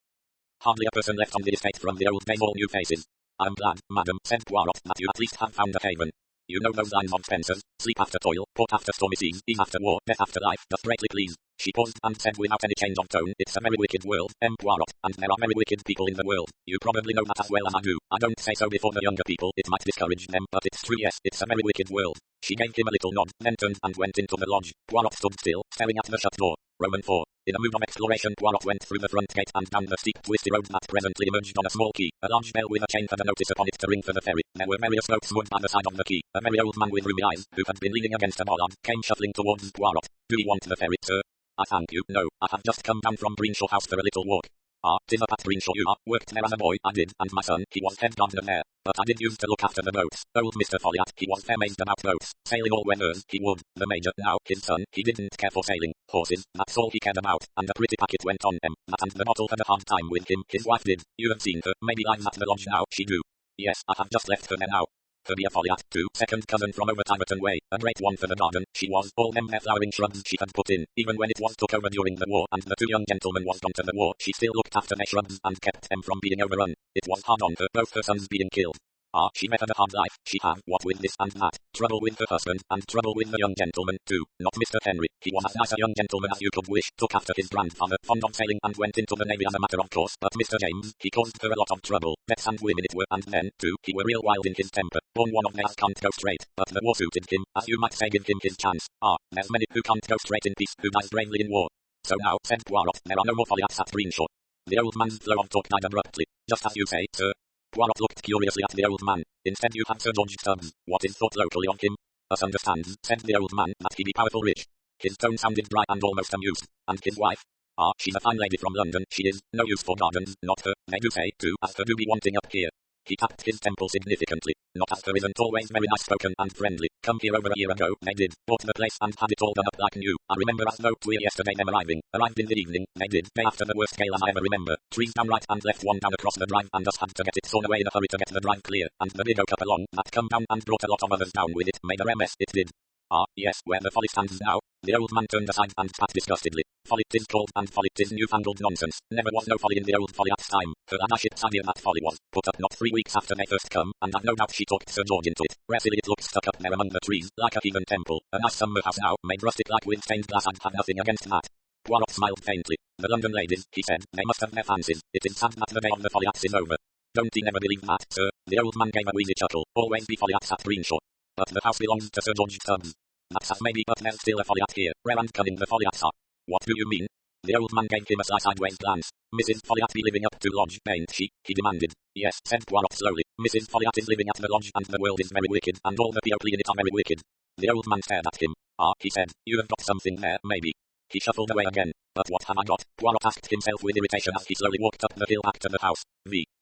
Speaker 1: hardly a person left on the estate from the old days, all new faces. I am glad, madam, said Poirot, that you at least have found a haven. You know those lines of Spencer's, sleep after toil, port after stormy seas, ease after war, death after life, doth greatly please. She paused and said without any change of tone, it's a very wicked world, Poirot, and there are very wicked people in the world. You probably know that as well as I do. I don't say so before the younger people, it might discourage them, but it's true, yes, it's a very wicked world. She gave him a little nod, then turned and went into the lodge. Poirot stood still, staring at the shut door. Roman 4. In a mood of exploration, Poirot went through the front gate and down the steep, twisty road that presently emerged on a small quay. A large bell with a chain had a notice upon it to ring for the ferry. There were various boats moored by the side of the quay. A very old man with rheumy eyes, who had been leaning against a bollard, came shuffling towards Poirot. Do you want the ferry, sir? I thank you, no. I have just come down from Greensho house for a little walk. Ah, 'tis up at Greensho you are. Worked there as a boy, I did, and my son, he was head gardener there. But I did used to look after the boats. Old Mr. Folliot, he was fair mazed about boats. Sailing all weathers, he would. The Major, now, his son, he didn't care for sailing. Horses, that's all he cared about, and a pretty packet went on them. That and the bottle had a hard time with him, his wife did. You have seen her, maybe lives at the lodge now, she do. Yes, I have just left her there now. Her dear Folliot, too, second cousin from over Tiverton way, a great one for the garden, she was, all them there flowering shrubs she had put in, even when it was took over during the war and the two young gentlemen was gone to the war, she still looked after their shrubs and kept them from being overrun. It was hard on her, both her sons being killed. Ah, she met a hard life, she have, what with this and that, trouble with her husband, and trouble with the young gentleman, too, not Mr. Henry, he was as nice a young gentleman as you could wish, took after his grandfather, fond of sailing and went into the navy as a matter of course, but Mr. James, he caused her a lot of trouble, deaths and women it were, and then, too, he were real wild in his temper, born one of theirs can't go straight, but the war suited him, as you might say give him his chance. Ah, there's many who can't go straight in peace, who dies bravely in war. So now, said Poirot, there are no more Folliots at Greensho. The old man's flow of talk died abruptly, just as you say, sir. Poirot looked curiously at the old man. Instead you have Sir George Stubbs. What is thought locally of him? Us understands, said the old man, that he be powerful rich. His tone sounded dry and almost amused. And his wife? Ah, she's a fine lady from London, she is. No use for gardens, not her. They do say, too, as her do be wanting up here. He tapped his temple significantly. Not as her isn't always very nice spoken and friendly. Come here over a year ago, they did. Bought the place and had it all done up like new. I remember as though 'twere yesterday them arriving. Arrived in the evening, they did. Day after the worst gale as I ever remember. Trees down right and left one down across the drive and us had to get it sawn away in a hurry to get the drive clear. And the big oak up along, that come down and brought a lot of others down with it. Made a mess, it did. Ah, yes, where the folly stands now. The old man turned aside and spat disgustedly. Folly 'tis called, and folly 'tis newfangled nonsense. Never was no folly in the old Folliot's time. Her Adaship's idea that folly was put up not 3 weeks after they first come, and I've no doubt she talked Sir George into it. Rare silly it looks stuck up there among the trees, like a heathen temple. A nice summer house now, made rustic like with stained glass. I'd have nothing against that. Poirot smiled faintly. The London ladies, he said, they must have their fancies. It is sad that the day of the Folliots is over. Don't ye never believe that, sir? The old man gave a wheezy chuckle. Always be Folliots at Greensho. But the house belongs to Sir George Stubbs. That's as maybe, but there's still a Folliot here. Rare and cunning the Folliots are. What do you mean? The old man gave him a sly sideways glance. Mrs. Folliot be living up to lodge, ain't she? He demanded. Yes, said Poirot slowly. Mrs. Folliot is living at the lodge, and the world is very wicked, and all the people in it are very wicked. The old man stared at him. Ah, he said, you have got something there, maybe. He shuffled away again. But what have I got? Poirot asked himself with irritation as he slowly walked up the hill back to the house.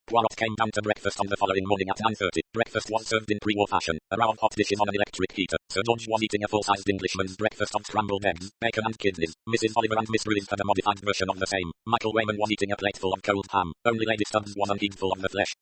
Speaker 1: Poirot came down to breakfast on the following morning at 9:30. Breakfast was served in pre-war fashion. A row of hot dishes on an electric heater. Sir George was eating a full-sized Englishman's breakfast of scrambled eggs, bacon and kidneys. Mrs. Oliver and Miss Ruiz had a modified version of the same. Michael Wayman was eating a plateful of cold ham. Only Lady Stubbs was unheedful of the flesh.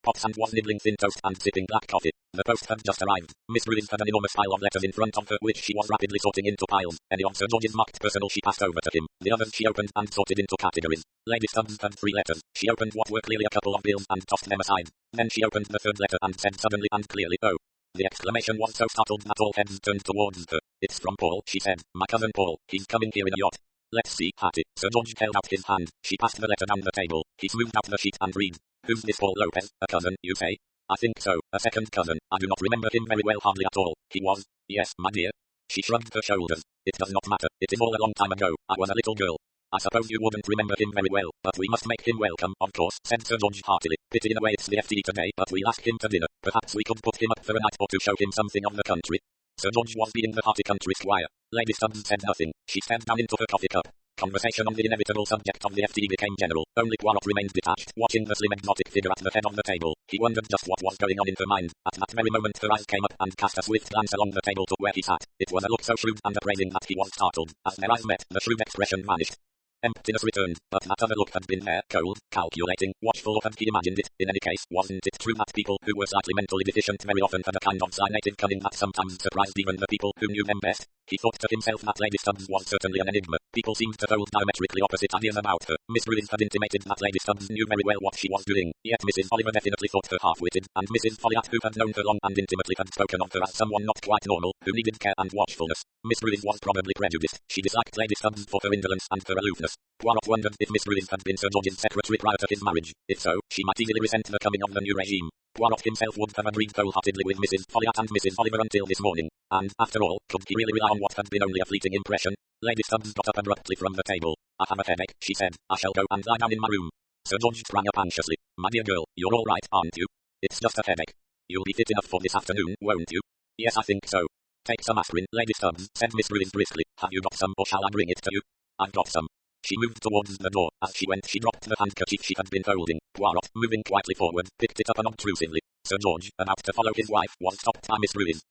Speaker 1: Potsand was nibbling thin toast and sipping black coffee. The post had just arrived. Miss Ruiz had an enormous pile of letters in front of her which she was rapidly sorting into piles. Any of Sir George's marked personal she passed over to him. The others she opened and sorted into categories. Lady Stubbs had 3 letters. She opened what were clearly a couple of bills and tossed them aside. Then she opened the 3rd letter and said suddenly and clearly, oh. The exclamation was so startled that all heads turned towards her. It's from Paul, she said. My cousin Paul. He's coming here in a yacht. Let's see, Hattie. Sir George held out his hand. She passed the letter down the table. He smoothed out the sheet and read. Who's this Paul Lopez? A cousin, you say? I think so. A second cousin. I do not remember him very well, hardly at all. He was. Yes, my dear. She shrugged her shoulders. It does not matter. It is all a long time ago. I was a little girl. I suppose you wouldn't remember him very well, but we must make him welcome, of course, said Sir George heartily. Pity in a way it's the FT today, but we'll ask him to dinner. Perhaps we could put him up for a night or to show him something of the country. Sir George was being the hearty country squire. Lady Stubbs said nothing. She stared down into her coffee cup. Conversation on the inevitable subject of the FD became general. Only Poirot remained detached, watching the slim exotic figure at the head of the table. He wondered just what was going on in her mind. At that very moment her eyes came up and cast a swift glance along the table to where he sat. It was a look so shrewd and appraising that he was startled. As their eyes met, the shrewd expression vanished. Emptiness returned, but that other look had been there, cold, calculating, watchful, or had he imagined it? In any case, wasn't it true that people who were slightly mentally deficient very often had a kind of native cunning that sometimes surprised even the people who knew them best? He thought to himself that Lady Stubbs was certainly an enigma. People seemed to hold diametrically opposite ideas about her. Miss Ruiz had intimated that Lady Stubbs knew very well what she was doing, yet Mrs. Oliver definitely thought her half-witted, and Mrs. Folliot, who had known her long and intimately, had spoken of her as someone not quite normal, who needed care and watchfulness. Miss Ruiz was probably prejudiced. She disliked Lady Stubbs for her indolence and her aloofness. Poirot wondered if Miss Ruiz had been Sir George's secretary prior to his marriage. If so, she might easily resent the coming of the new regime. Poirot himself would have agreed wholeheartedly with Mrs. Folliot and Mrs. Oliver until this morning. And, after all, could he really rely on what had been only a fleeting impression? Lady Stubbs got up abruptly from the table. "I have a headache," she said. "I shall go and lie down in my room." Sir George sprang up anxiously. "My dear girl, you're all right, aren't you? It's just a headache. You'll be fit enough for this afternoon, won't you?" "Yes, I think so." "Take some aspirin, Lady Stubbs," said Miss Ruiz briskly. "Have you got some, or shall I bring it to you?" "I've got some." She moved towards the door. As she went, she dropped the handkerchief she had been holding. Poirot, moving quietly forward, picked it up unobtrusively. Sir George, about to follow his wife, was stopped by Miss Ruiz.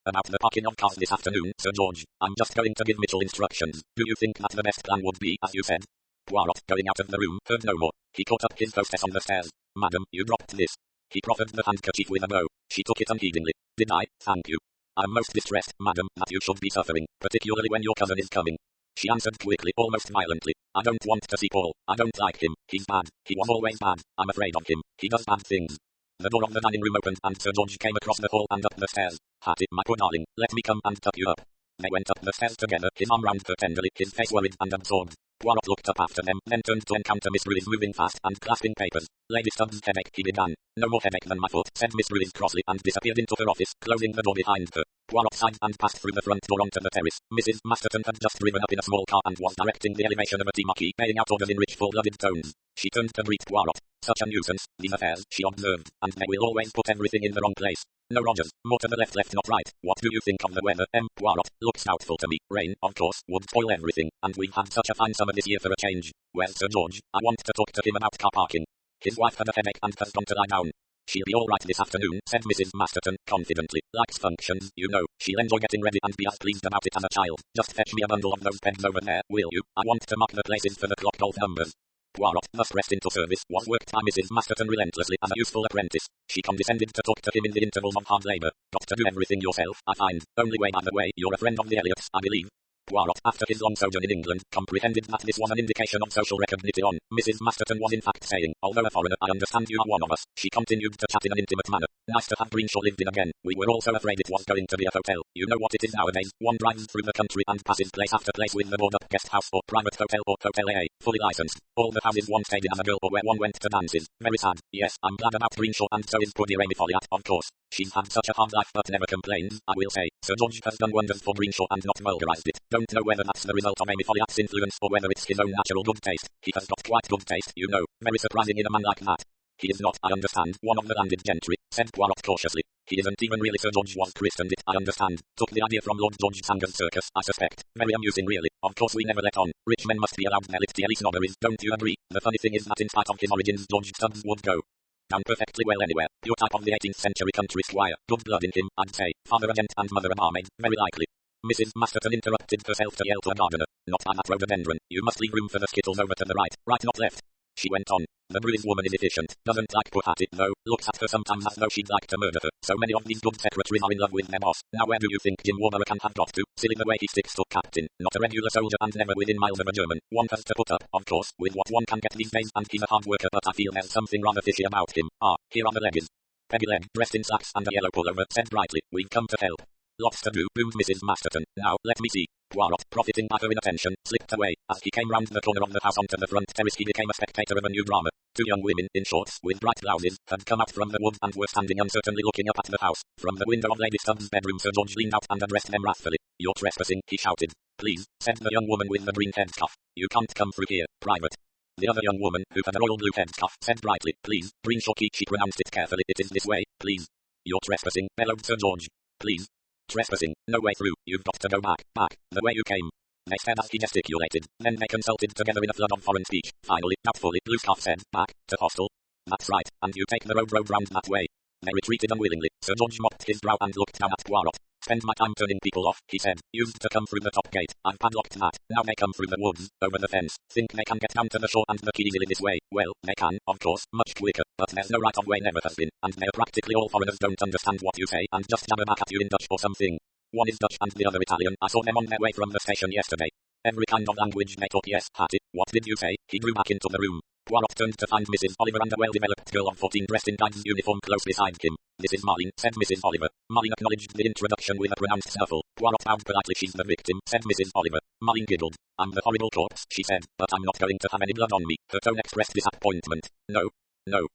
Speaker 1: "About the parking of cars this afternoon, Sir George. I'm just going to give Mitchell instructions. Do you think that the best plan would be, as you said?" Poirot, going out of the room, heard no more. He caught up his hostess on the stairs. "Madam, you dropped this." He proffered the handkerchief with a bow. She took it unheedingly. "Did I? Thank you. I'm most distressed, madam, that you should be suffering, particularly when your cousin is coming." She answered quickly, almost violently. "I don't want to see Paul. I don't like him. He's bad. He was always bad. I'm afraid of him. He does bad things." The door of the dining room opened and Sir George came across the hall and up the stairs. "Hattie, my poor darling, let me come and tuck you up." They went up the stairs together, his arm round her tenderly, his face worried and absorbed. Poirot looked up after them, then turned to encounter Miss Ruiz moving fast and clasping papers. "Lady Stubbs' headache," he began. "No more headache than my foot," said Miss Ruiz crossly, and disappeared into her office, closing the door behind her. Poirot sighed and passed through the front door onto the terrace. Mrs. Masterton had just driven up in a small car and was directing the elevation of a tea marquee, paying out orders in rich full-blooded tones. She turned to greet Poirot. "Such a nuisance, these affairs," she observed, "and they will always put everything in the wrong place. No, Rogers, more to the left, not right. What do you think of the weather, Poirot? Looks doubtful to me. Rain, of course, would spoil everything, and we've had such a fine summer this year for a change. Where's Sir George? I want to talk to him about car parking." "His wife had a headache and has gone to lie down." "She'll be all right this afternoon," said Mrs. Masterton, confidently. "Likes functions, you know. She'll enjoy getting ready and be as pleased about it as a child. Just fetch me a bundle of those pens over there, will you? I want to mark the places for the clock golf numbers." Poirot, thus pressed into service, was worked by Mrs. Masterton relentlessly as a useful apprentice. She condescended to talk to him in the intervals of hard labour. "Got to do everything yourself, I find. Only way, by the way, you're a friend of the Elliots, I believe." Poirot, after his long sojourn in England, comprehended that this was an indication of social recognition. Mrs. Masterton was in fact saying, "Although a foreigner, I understand you are one of us." She continued to chat in an intimate manner. "Nice to have Greensho lived in again. We were also afraid it was going to be a hotel. You know what it is nowadays. One drives through the country and passes place after place with the board-up guest house or private hotel or hotel AA, fully licensed. All the houses one stayed in as a girl or where one went to dances. Very sad. Yes, I'm glad about Greensho, and so is poor dear Amy Folliot, of course. She's had such a hard life but never complains, I will say. Sir George has done wonders for Greensho and not vulgarized it. Don't know whether that's the result of Amy Folliot's influence or whether it's his own natural good taste. He has got quite good taste, you know. Very surprising in a man like that." "He is not, I understand, one of the landed gentry," said Poirot cautiously. "He isn't even really. Sir George was christened it, I understand. Took the idea from Lord George Sanger's circus, I suspect. Very amusing really. Of course we never let on. Rich men must be allowed their little snobberies, don't you agree? The funny thing is that in spite of his origins, George Stubbs would go down perfectly well anywhere. Pure type of the 18th century country squire. Good blood in him, I'd say. Father a gent and mother a barmaid, very likely." Mrs. Masterton interrupted herself to yell to a gardener. "Not by that rhododendron. You must leave room for the skittles over to the right. Right, not left." She went on. "The Bruins woman is efficient. Doesn't like poor Hattie, though. Looks at her sometimes as though she'd like to murder her. So many of these good secretaries are in love with their boss. Now where do you think Jim Warner can have got to? Silly the way he sticks to Captain. Not a regular soldier and never within miles of a German. One has to put up, of course, with what one can get these days, and he's a hard worker, but I feel there's something rather fishy about him. Ah, here are the leggings." Peggy Legg, dressed in slacks and a yellow pullover, said brightly, "We've come to help." "Lots to do," boomed Mrs. Masterton. "Now, let me see." Poirot, profiting by her inattention, slipped away. As he came round the corner of the house onto the front terrace, he became a spectator of a new drama. Two young women, in shorts, with bright blouses, had come out from the wood and were standing uncertainly looking up at the house. From the window of Lady Stubbs' bedroom, Sir George leaned out and addressed them wrathfully. "You're trespassing," he shouted. "Please," said the young woman with the green headscarf. "You can't come through here, private." The other young woman, who had a royal blue headscarf, said brightly, "Please, Greensho," she pronounced it carefully. "It is this way, please." "You're trespassing," bellowed Sir George. "Please. Trespassing. No way through. You've got to go back, the way you came." They stared as he gesticulated. Then they consulted together in a flood of foreign speech. Finally, doubtfully, Loose-Calf said, "Back to hostel." "That's right, and you take the road round that way." They retreated unwillingly. Sir George mopped his brow and looked down at Poirot. "Spend my time turning people off," he said. "Used to come through the top gate. I've padlocked that. Now they come through the woods, over the fence. Think they can get down to the shore and the key easily this way. Well, they can, of course, much quicker. But there's no right of way, never has been. And they're practically all foreigners, don't understand what you say and just jabber back at you in Dutch or something. One is Dutch and the other Italian. I saw them on their way from the station yesterday. Every kind of language they talk. Yes, Hattie, what did you say?" He drew back into the room. Poirot turned to find Mrs. Oliver and a well-developed girl of 14 dressed in guide's uniform close beside him. "This is Marlene," said Mrs. Oliver. Marlene acknowledged the introduction with a pronounced snuffle. Poirot bowed politely. "She's the victim," said Mrs. Oliver. Marlene giggled. "I'm the horrible corpse," she said, "but I'm not going to have any blood on me." Her tone expressed disappointment. No,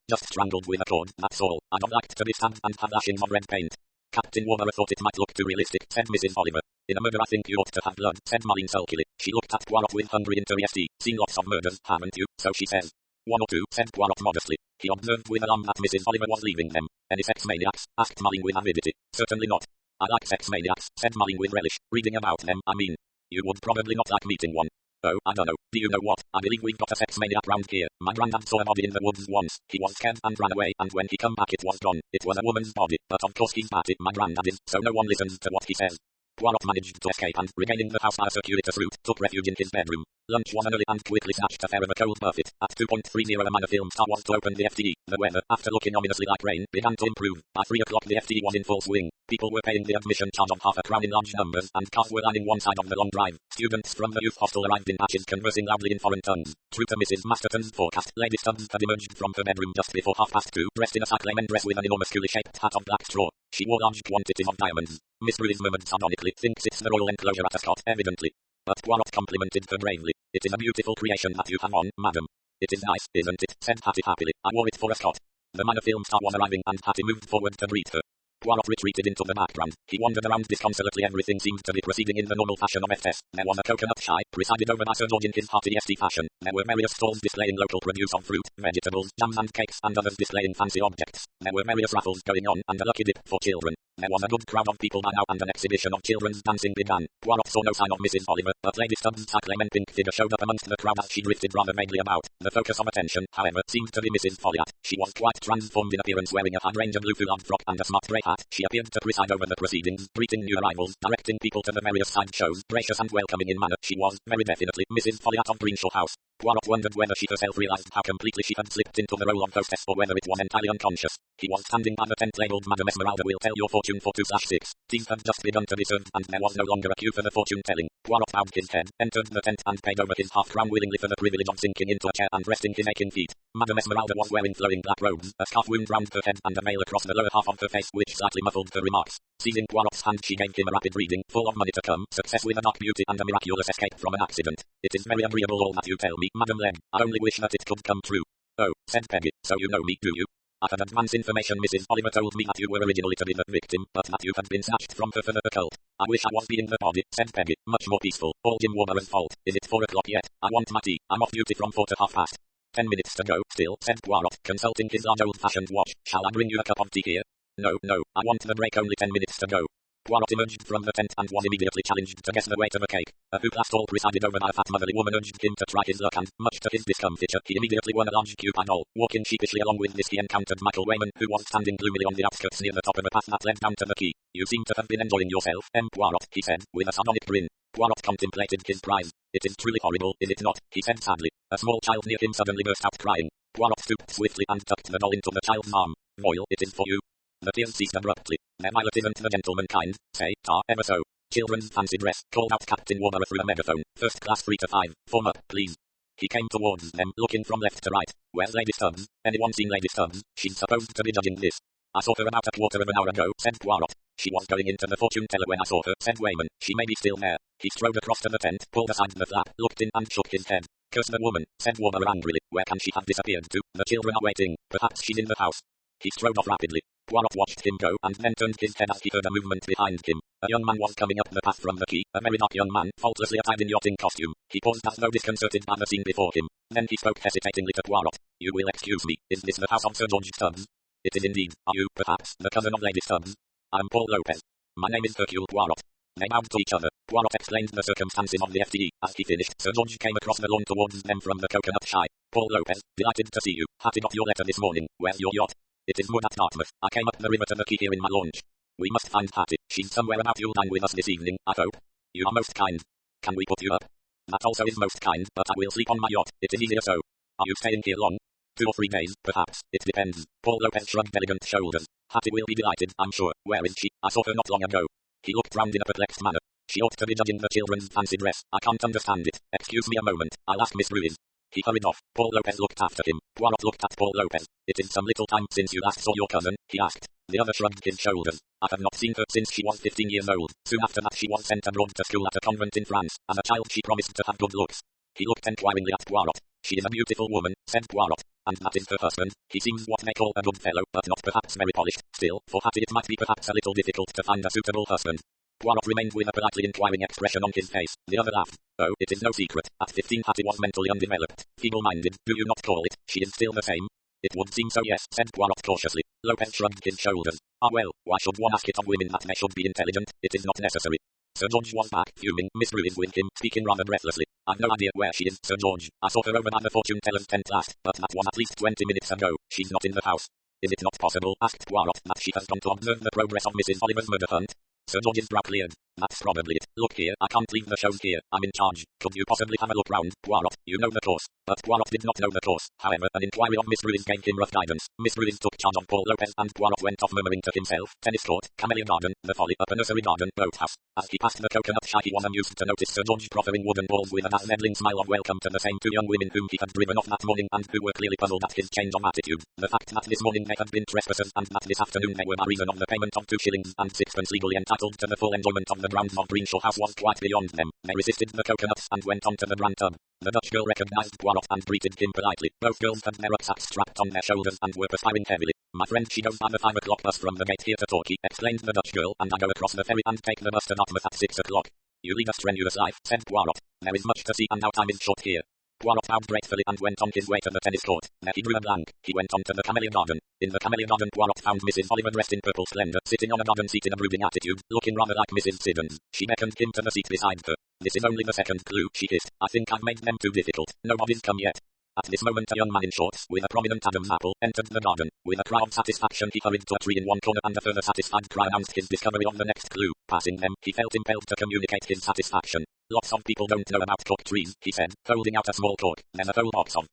Speaker 1: just strangled with a cord, that's all. I'd have liked to be stabbed and have lashings of red paint." "Captain Warner thought it might look too realistic," said Mrs. Oliver. "In a murder I think you ought to have blood," said Marlene sulkily. She looked at Poirot with hungry interest. "Seen lots of murders, haven't you? So she says." "1 or 2, said Poirot modestly. He observed with alarm that Mrs. Oliver was leaving them. "Any sex maniacs?" asked Marlene with avidity. "Certainly not." "I like sex maniacs," said Marlene with relish. "Reading about them, I mean. You would probably not like meeting one." "Oh, I don't know. Do you know what? I believe we've got a sex maniac round here. My granddad saw a body in the woods once. He was scared and ran away, and when he come back it was gone. It was a woman's body, but of course he's batty, my granddad is, so no one listens to what he says." Poirot managed to escape and, regaining the house by a circuitous route, took refuge in his bedroom. Lunch was an early and quickly snatched affair of a cold buffet. At 2:30 a minor film star was to open the FTE. The weather, after looking ominously like rain, began to improve. By 3 o'clock the FTE was in full swing. People were paying the admission charge of £half in large numbers, and cars were lining one side of the long drive. Students from the youth hostel arrived in batches, conversing loudly in foreign tongues. True to Mrs. Masterton's forecast, Lady Stubbs had emerged from her bedroom just before 2:30, dressed in a cyclamen dress with an enormous coolie-shaped hat of black straw. She wore large quantities of diamonds. Miss Ruiz murmured sardonically, "Thinks it's the royal enclosure at Ascot, evidently." But Poirot complimented her gravely. "It is a beautiful creation that you have on, madam." "It is nice, isn't it?" said Hattie happily. "I wore it for Ascot." The minor film star was arriving, and Hattie moved forward to greet her. Poirot retreated into the background. He wandered around disconsolately. Everything seemed to be proceeding in the normal fashion of FS. There was a coconut shy, presided over by Sir George in his hearty FT fashion. There were various stalls displaying local produce of fruit, vegetables, jams and cakes, and others displaying fancy objects. There were various raffles going on, and a lucky dip for children. There was a good crowd of people by now, and an exhibition of children's dancing began. Poirot saw no sign of Mrs. Oliver, but Lady Stubbs' cyclamen pink figure showed up amongst the crowd as she drifted rather vaguely about. The focus of attention, however, seemed to be Mrs. Folliot. She was quite transformed in appearance, wearing a hydrangea blue foulard frock and a smart grey hat. She appeared to preside over the proceedings, greeting new arrivals, directing people to the various side shows. Gracious and welcoming in manner, she was, very definitely, Mrs. Folliot of Greensho House. Poirot wondered whether she herself realized how completely she had slipped into the role of hostess, or whether it was entirely unconscious. He was standing by the tent labeled "Madame Esmeralda will tell your fortune for 2/6. Teas had just begun to be served, and there was no longer a queue for the fortune-telling. Poirot bowed his head, entered the tent, and paid over his half-crown willingly for the privilege of sinking into a chair and resting his aching feet. Madame Esmeralda was wearing flowing black robes, a scarf wound round her head, and a veil across the lower half of her face which slightly muffled her remarks. Seizing Poirot's hand, she gave him a rapid reading, full of money to come, success with a dark beauty, and a miraculous escape from an accident. "It is very agreeable all that you tell me, Madame Legge. I only wish that it could come true." "Oh," said Peggy, "so you know me, do you?" "I had advance information. Mrs. Oliver told me that you were originally to be the victim, but that you had been snatched from her for the occult." "I wish I was being the body," said Peggy, much more peaceful. "All Jim Warner's fault. Is it 4 o'clock yet? I want my tea. I'm off duty from 4 to 1/2. 10 minutes to go, still," said Poirot, consulting his large old-fashioned watch. "Shall I bring you a cup of tea here?" No, I want the break. Only 10 minutes to go." Poirot emerged from the tent and was immediately challenged to guess the weight of a cake. A hoop-la stall presided over by a fat motherly woman urged him to try his luck, and, much to his discomfiture, he immediately won a large cupid. Walking sheepishly along with this, he encountered Michael Wayman, who was standing gloomily on the outskirts near the top of a path that led down to the quay. "You seem to have been enjoying yourself, Poirot," he said, with a sardonic grin. Poirot contemplated his prize. "It is truly horrible, is it not?" he said sadly. A small child near him suddenly burst out crying. Poirot stooped swiftly and tucked the doll into the child's arm. "Voyle, it is for you." The tears ceased abruptly. "Their Violet isn't the gentleman kind, say, ever so." "Children's fancy dress," called out Captain Warner through a megaphone. "First class 3 to 5. Form up, please." He came towards them, looking from left to right. "Where's Lady Stubbs? Anyone seen Lady Stubbs? She's supposed to be judging this." "I saw her about a quarter of an hour ago," said Poirot. "She was going into the fortune teller when I saw her," said Wayman. "She may be still there." He strode across to the tent, pulled aside the flap, looked in and shook his head. "Curse the woman," said Warner angrily. "Where can she have disappeared to? The children are waiting. Perhaps she's in the house." He strode off rapidly. Poirot watched him go, and then turned his head as he heard a movement behind him. A young man was coming up the path from the quay, a very dark young man, faultlessly attired in yachting costume. He paused as though disconcerted by the scene before him. Then he spoke hesitatingly to Poirot. "You will excuse me, is this the house of Sir George Stubbs?" "It is indeed. Are you, perhaps, the cousin of Lady Stubbs?" "I'm Paul Lopez." "My name is Hercule Poirot." They bowed to each other. Poirot explained the circumstances of the FTE. As he finished, Sir George came across the lawn towards them from the coconut shy. Paul Lopez, delighted to see you. Hattie got your letter this morning. Where's your yacht? It is moored at Dartmouth. I came up the river to the quay here in my launch. We must find Hattie. She's somewhere about. You'll dine with us this evening, I hope. You are most kind. Can we put you up? That also is most kind, but I will sleep on my yacht. It is easier so. Are you staying here long? 2 or 3 days, perhaps. It depends. Paul Lopez shrugged elegant shoulders. Hattie will be delighted, I'm sure. Where is she? I saw her not long ago. He looked round in a perplexed manner. She ought to be judging the children's fancy dress. I can't understand it. Excuse me a moment. I'll ask Miss Ruiz. He hurried off. Paul Lopez looked after him. Poirot looked at Paul Lopez. It is some little time since you last saw your cousin, he asked. The other shrugged his shoulders. I have not seen her since she was 15 years old. Soon after that she was sent abroad to school at a convent in France. As a child she promised to have good looks. He looked enquiringly at Poirot. She is a beautiful woman, said Poirot. And that is her husband. He seems what they call a good fellow, but not perhaps very polished. Still, for Hattie it might be perhaps a little difficult to find a suitable husband. Poirot remained with a politely inquiring expression on his face. The other laughed. Oh, it is no secret. At 15 Hattie was mentally undeveloped. Feeble-minded, do you not call it? She is still the same. It would seem so, yes, said Poirot cautiously. Lopez shrugged his shoulders. Ah well, why should one ask it of women that they should be intelligent? It is not necessary. Sir George was back, fuming. Miss Ruiz with him, speaking rather breathlessly. I've no idea where she is, Sir George. I saw her over by the fortune teller's tent last, but that was at least 20 minutes ago. She's not in the house. Is it not possible, asked Poirot, that she has gone to observe the progress of Mrs. Oliver's murder hunt? Sir George's brow cleared. That's probably it. Look here, I can't leave the shows here. I'm in charge. Could you possibly have a look round, Poirot? You know the course. But Poirot did not know the course. However, an inquiry of Miss Ruiz gave him rough guidance. Miss Ruiz took charge of Paul Lopez and Poirot went off murmuring to himself. Tennis court, camellia garden, the folly, upper nursery garden, boathouse. As he passed the coconut shy he was amused to notice Sir George proffering wooden balls with a dazzling smile of welcome to the same 2 young women whom he had driven off that morning and who were clearly puzzled at his change of attitude. The fact that this morning they had been trespassers and that this afternoon they were by reason of the payment of 2 shillings and 6pence legally entitled to the full enjoyment of the grounds of Greensho house was quite beyond them. They resisted the coconuts and went on to the grand tub. The Dutch girl recognized Poirot and greeted him politely. Both girls had their rucksacks strapped on their shoulders and were perspiring heavily. My friend, she goes by the 5 o'clock bus from the gate here to Torquay, explained the Dutch girl, and I go across the ferry and take the bus to Dartmouth at 6 o'clock. You lead a strenuous life, said Poirot. There is much to see and our time is short here. Poirot bowed gratefully and went on his way to the tennis court. There he drew a blank. He went on to the camellia garden. In the camellia garden Poirot found Mrs. Oliver dressed in purple splendor, sitting on a garden seat in a brooding attitude, looking rather like Mrs. Siddons. She beckoned him to the seat beside her. This is only the second clue, she hissed. I think I've made them too difficult. Nobody's come yet. At this moment a young man in shorts, with a prominent Adam's apple, entered the garden. With a cry of satisfaction he hurried to a tree in one corner and a further satisfied cry announced his discovery of the next clue. Passing them, he felt impelled to communicate his satisfaction. Lots of people don't know about cork trees, he said, holding out a small cork, then a whole box of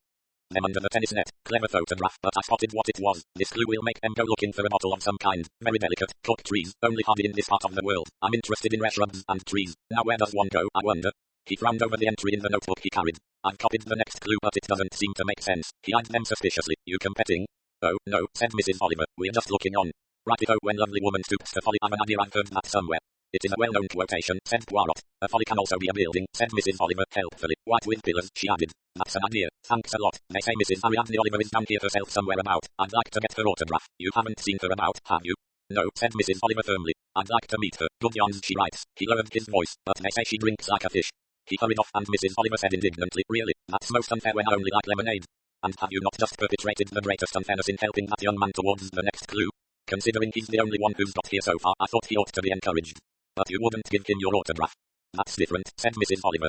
Speaker 1: them under the tennis net. Clever photograph, but I spotted what it was. This clue will make them go looking for a bottle of some kind. Very delicate. Cork trees, only hardy in this part of the world. I'm interested in rare shrubs and trees. Now where does one go, I wonder? He frowned over the entry in the notebook he carried. I've copied the next clue but it doesn't seem to make sense. He eyed them suspiciously. You competing? Oh, no, said Mrs. Oliver. We're just looking on. Righty-ho, when lovely woman stoops to folly. I've an idea I've heard that somewhere. It is a well-known quotation, said Poirot. A folly can also be a building, said Mrs. Oliver helpfully. White with pillars, she added. That's an idea. Thanks a lot. They say Mrs. Ariadne Oliver is down here herself somewhere about. I'd like to get her autograph. You haven't seen her about, have you? No, said Mrs. Oliver firmly. I'd like to meet her. Good yarns she writes. He lowered his voice, but they say she drinks like a fish. He hurried off and Mrs. Oliver said indignantly, really, that's most unfair when I only like lemonade. And have you not just perpetrated the greatest unfairness in helping that young man towards the next clue? Considering he's the only one who's got here so far, I thought he ought to be encouraged. But you wouldn't give him your autograph. That's different, said Mrs. Oliver.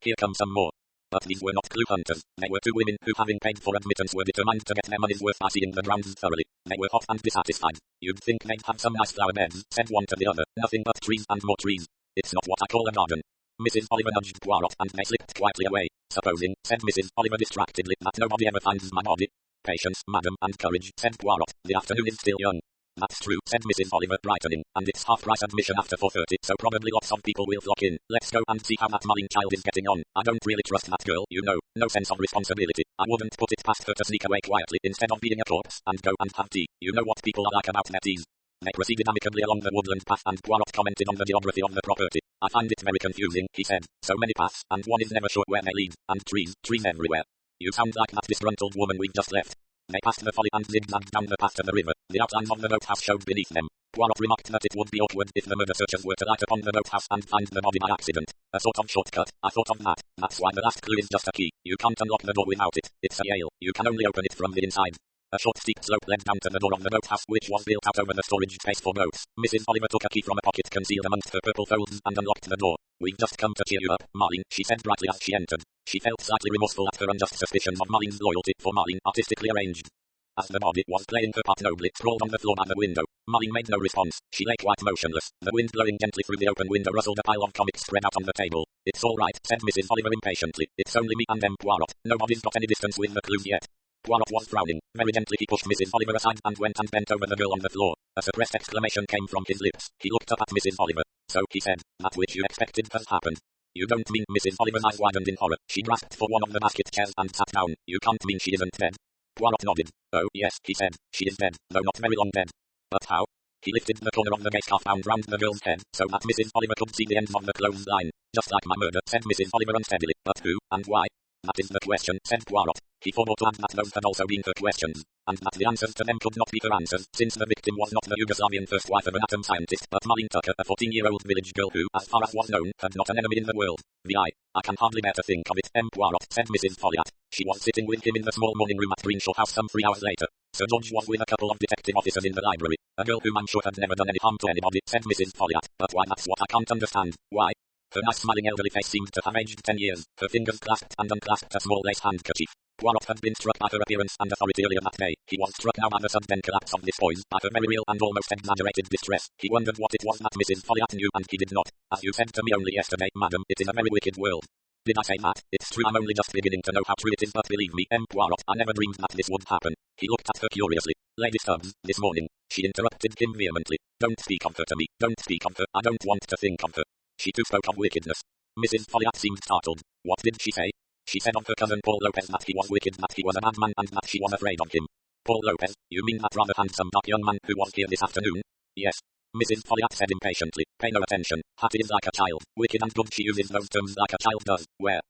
Speaker 1: Here come some more. But these were not clue hunters. They were 2 women who, having paid for admittance, were determined to get their money's worth by seeing the grounds thoroughly. They were hot and dissatisfied. You'd think they'd have some nice flower beds, said one to the other. Nothing but trees and more trees. It's not what I call a garden. Mrs. Oliver nudged Poirot and they slipped quietly away. Supposing, said Mrs. Oliver distractedly, that nobody ever finds my body. Patience, madam, and courage, said Poirot. The afternoon is still young. That's true, said Mrs. Oliver, brightening, and it's half-price admission after 4:30, so probably lots of people will flock in. Let's go and see how that Marine child is getting on. I don't really trust that girl, you know. No sense of responsibility. I wouldn't put it past her to sneak away quietly instead of being a corpse and go and have tea. You know what people are like about their teas. They proceeded amicably along the woodland path and Poirot commented on the geography of the property. I find it very confusing, he said. So many paths, and one is never sure where they lead, and trees everywhere. You sound like that disgruntled woman we've just left. They passed the folly and zigzagged down the path to the river. The outlines of the boathouse showed beneath them. Poirot remarked that it would be awkward if the murder searchers were to light upon the boathouse and find the body by accident. A sort of shortcut. I thought of that. That's why the last clue is just a key. You can't unlock the door without it. It's a Yale. You can only open it from the inside. A short steep slope led down to the door of the boathouse, which was built out over the storage space for boats. Mrs. Oliver took a key from a pocket concealed amongst her purple folds and unlocked the door. "We've just come to cheer you up, Marlene," she said brightly as she entered. She felt slightly remorseful at her unjust suspicions of Marlene's loyalty, for Marlene, artistically arranged as the body was playing her part nobly, sprawled on the floor by the window. Marlene made no response. She lay quite motionless. The wind blowing gently through the open window rustled a pile of comics spread out on the table. "It's all right," said Mrs. Oliver impatiently. "It's only me and them, Poirot. Nobody's got any distance with the clues yet." Poirot was frowning. Very gently he pushed Mrs. Oliver aside and went and bent over the girl on the floor. A suppressed exclamation came from his lips. He looked up at Mrs. Oliver. "So," he said, "that which you expected has happened." "You don't mean—" Mrs. Oliver's eyes widened in horror. She grasped for one of the basket chairs and sat down. "You can't mean she isn't dead?" Poirot nodded. "Oh, yes," he said. "She is dead, though not very long dead." "But how?" He lifted the corner of the gay scarf bound round the girl's head, so that Mrs. Oliver could see the ends of the clothesline. "Just like my murder," said Mrs. Oliver unsteadily. "But who, and why?" "That is the question," said Poirot. He forbore to add that those had also been her questions, and that the answers to them could not be her answers, since the victim was not the Yugoslavian first wife of an atom scientist, but Marlene Tucker, a 14-year-old village girl who, as far as was known, had not an enemy in the world. I can hardly bear to think of it, Poirot," said Mrs. Folliot. She was sitting with him in the small morning room at Greensho House some 3 hours later. Sir George was with a couple of detective officers in the library. "A girl whom I'm sure had never done any harm to anybody," said Mrs. Folliot. "But why, that's what I can't understand. Why?" Her nice smiling elderly face seemed to have aged 10 years. Her fingers clasped and unclasped a small lace handkerchief. Poirot had been struck by her appearance and authority earlier that day. He was struck now by the sudden collapse of this poise, by her very real and almost exaggerated distress. He wondered what it was that Mrs. Folliot knew, and he did not. "As you said to me only yesterday, madam, it is a very wicked world." "Did I say that? It's true, I'm only just beginning to know how true it is, but believe me, Poirot, I never dreamed that this would happen." He looked at her curiously. "Lady Stubbs, this morning," she interrupted him vehemently. "Don't speak of her to me. Don't speak of her. I don't want to think of her." "She too spoke of wickedness." Mrs. Folliot seemed startled. "What did she say?" "She said of her cousin Paul Lopez that he was wicked, that he was a bad man, and that she was afraid of him." "Paul Lopez? You mean that rather handsome dark young man who was here this afternoon?" "Yes." Mrs. Folliot said impatiently. "Pay no attention. Hattie is like a child. Wicked and good, she uses those terms like a child does. Where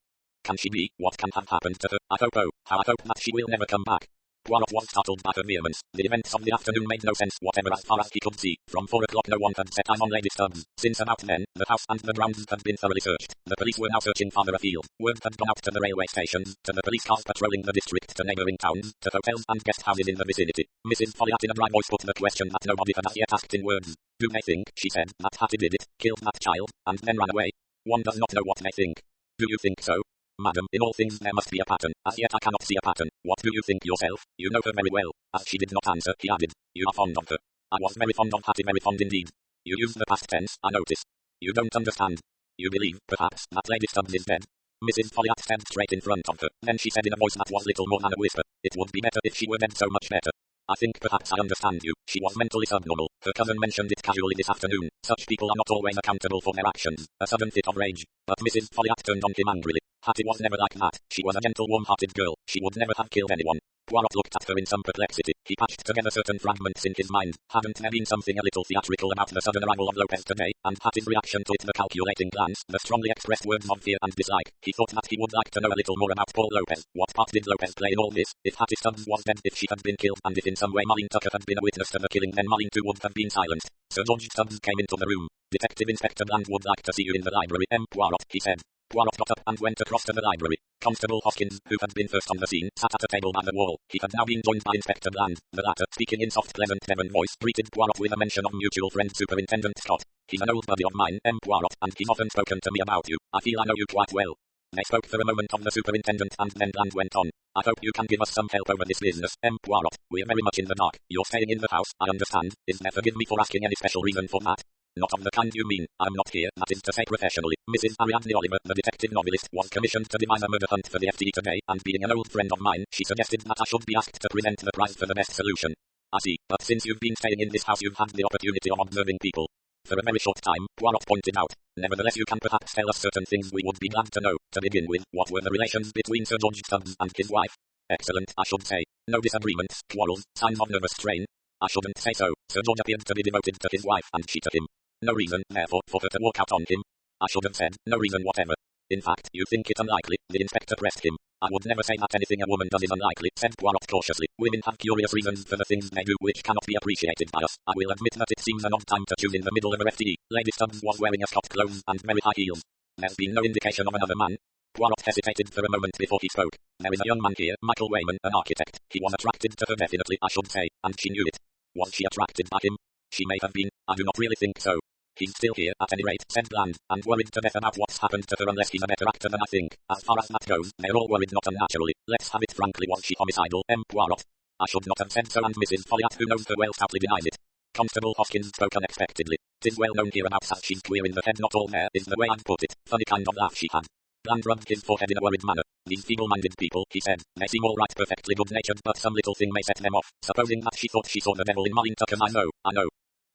Speaker 1: can she be? What can have happened to her? I hope that she will never come back." Poirot was startled by her vehemence. The events of the afternoon made no sense whatever as far as he could see. From 4 o'clock no one had set eyes on Lady Stubbs. Since about then, the house and the grounds had been thoroughly searched. The police were now searching farther afield. Word had gone out to the railway stations, to the police cars patrolling the district, to neighbouring towns, to hotels and guest houses in the vicinity. Mrs. Folliot in a dry voice put the question that nobody had as yet asked in words. "Do they think," she said, "that Hattie did it, killed that child, and then ran away?" "One does not know what they think." "Do you think so?" "Madam, in all things there must be a pattern. As yet I cannot see a pattern. What do you think yourself? You know her very well." As she did not answer, he added, "You are fond of her." "I was very fond of Hattie, very fond indeed." "You use the past tense, I notice." "You don't understand. You believe, perhaps, that Lady Stubbs is dead?" Mrs. Folliot stared straight in front of her. Then she said in a voice that was little more than a whisper, "It would be better if she were dead, so much better. I think perhaps I understand you. She was mentally subnormal. Her cousin mentioned it casually this afternoon. Such people are not always accountable for their actions." A sudden fit of rage. But Mrs. Folliot turned on him angrily. "Hattie was never like that. She was a gentle, warm-hearted girl. She would never have killed anyone." Poirot looked at her in some perplexity. He patched together certain fragments in his mind. Hadn't there been something a little theatrical about the sudden arrival of Lopez today, and Hattie's reaction to it, the calculating glance, the strongly expressed words of fear and dislike? He thought that he would like to know a little more about Paul Lopez. What part did Lopez play in all this? If Hattie Stubbs was dead, if she had been killed, and if in some way Marlene Tucker had been a witness to the killing, then Marlene too would have been silenced. Sir George Stubbs came into the room. "Detective Inspector Bland would like to see you in the library, Poirot," he said. Poirot got up and went across to the library. Constable Hoskins, who had been first on the scene, sat at a table by the wall. He had now been joined by Inspector Bland. The latter, speaking in soft, pleasant Devon voice, greeted Poirot with a mention of mutual friend Superintendent Scott. "He's an old buddy of mine, Poirot, and he's often spoken to me about you. I feel I know you quite well." They spoke for a moment of the superintendent, and then Bland went on. "I hope you can give us some help over this business, Poirot. We're very much in the dark. You're staying in the house, I understand. Is there, forgive me for asking, any special reason for that?" "Not of the kind you mean. I'm not here, that is to say professionally. Mrs. Ariadne Oliver, the detective novelist, was commissioned to devise a murder hunt for the FTE today, and being an old friend of mine, she suggested that I should be asked to present the prize for the best solution." "I see, but since you've been staying in this house you've had the opportunity of observing people." "For a very short time," Poirot pointed out. "Nevertheless you can perhaps tell us certain things we would be glad to know. To begin with, what were the relations between Sir George Stubbs and his wife?" "Excellent, I should say. No disagreements, quarrels, signs of nervous strain?" "I shouldn't say so. Sir George appeared to be devoted to his wife, and she to him. No reason, therefore, for her to walk out on him?" "I should have said, no reason whatever." "In fact, you think it unlikely?" the inspector pressed him. "I would never say that anything a woman does is unlikely," said Poirot cautiously. "Women have curious reasons for the things they do which cannot be appreciated by us. I will admit that it seems an odd time to choose in the middle of a FTE. Lady Stubbs was wearing a Scott clothes and very high heels. There's been no indication of another man?" Poirot hesitated for a moment before he spoke. There is a young man here, Michael Wayman, an architect. He was attracted to her definitely, I should say, and she knew it. Was she attracted by him? She may have been. I do not really think so. He's still here, at any rate, said Bland, and worried to death about what's happened to her unless he's a better actor than I think. As far as that goes, they're all worried not unnaturally. Let's have it frankly, was she homicidal, Poirot? I should not have said so, and Mrs. Folliot, who knows her well, stoutly denied it. Constable Hoskins spoke unexpectedly. 'Tis well known hereabouts as she's queer in the head, not all hair, is the way I'd put it. Funny kind of laugh she had. Bland rubbed his forehead in a worried manner. These feeble-minded people, he said, they seem all right, perfectly good-natured, but some little thing may set them off. Supposing that she thought she saw the devil in Marlene Tucker, I know.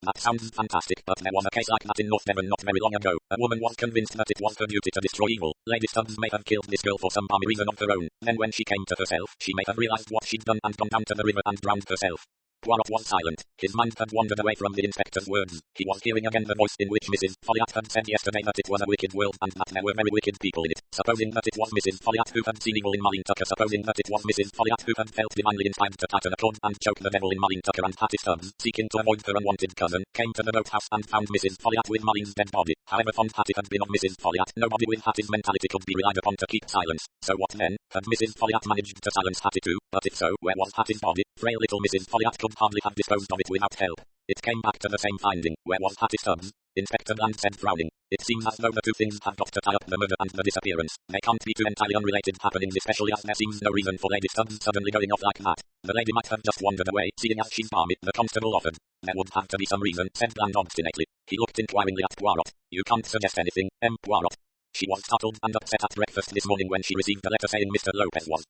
Speaker 1: That sounds fantastic, but there was a case like that in North Devon not very long ago. A woman was convinced that it was her duty to destroy evil. Lady Stubbs may have killed this girl for some balmy reason of her own. Then when she came to herself, she may have realized what she'd done and gone down to the river and drowned herself. Poirot was silent. His mind had wandered away from the inspector's words. He was hearing again the voice in which Mrs. Folliot had said yesterday that it was a wicked world and that there were very wicked people in it. Supposing that it was Mrs. Folliot who had seen evil in Marlene Tucker, supposing that it was Mrs. Folliot who had felt divinely inspired to tighten a cord and choke the devil in Marlene Tucker, and Hattie Stubbs, seeking to avoid her unwanted cousin, came to the boathouse and found Mrs. Folliot with Marlene's dead body. However fond Hattie had been of Mrs. Folliot, nobody with Hattie's mentality could be relied upon to keep silence. So what then? Had Mrs. Folliot managed to silence Hattie too? But if so, where was Hattie's body? Frail little Mrs. Folliot could hardly have disposed of it without help. It came back to the same finding. Where was Hattie Stubbs? Inspector Bland said, frowning. It seems as though the two things have got to tie up, the murder and the disappearance. They can't be two entirely unrelated happenings, especially as there seems no reason for Lady Stubbs suddenly going off like that. The lady might have just wandered away, seeing as she's balmy, the constable offered. There would have to be some reason, said Bland obstinately. He looked inquiringly at Poirot. You can't suggest anything, Poirot? She was startled and upset at breakfast this morning when she received a letter saying Mr. Lopez was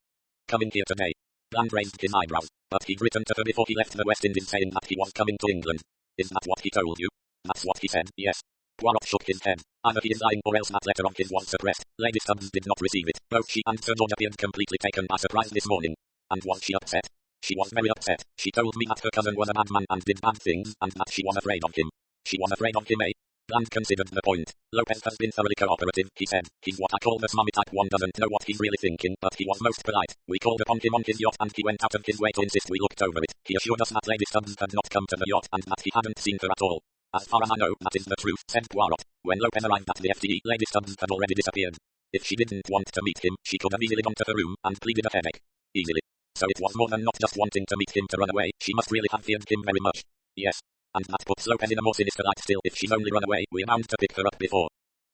Speaker 1: coming here today. Bland raised his eyebrows, but he'd written to her before he left the West Indies saying that he was coming to England. Is that what he told you? That's what he said, yes. Poirot shook his head. Either he is lying or else that letter of his was suppressed. Lady Stubbs did not receive it. Both she and Sir George appeared completely taken by surprise this morning. And was she upset? She was very upset. She told me that her cousin was a bad man and did bad things, and that she was afraid of him. She was afraid of him, eh? Bland considered the point. Lopez has been thoroughly cooperative, he said. He's what I call the smarmy type. One doesn't know what he's really thinking, but he was most polite. We called upon him on his yacht and he went out of his way to insist we looked over it. He assured us that Lady Stubbs had not come to the yacht and that he hadn't seen her at all. As far as I know, that is the truth, said Poirot. When Lopez arrived at the FTE, Lady Stubbs had already disappeared. If she didn't want to meet him, she could have easily gone to her room and pleaded a headache. Easily. So it was more than not just wanting to meet him to run away. She must really have feared him very much. Yes. And that puts Lopez in a more sinister light still. If she's only run away, we're bound to pick her up before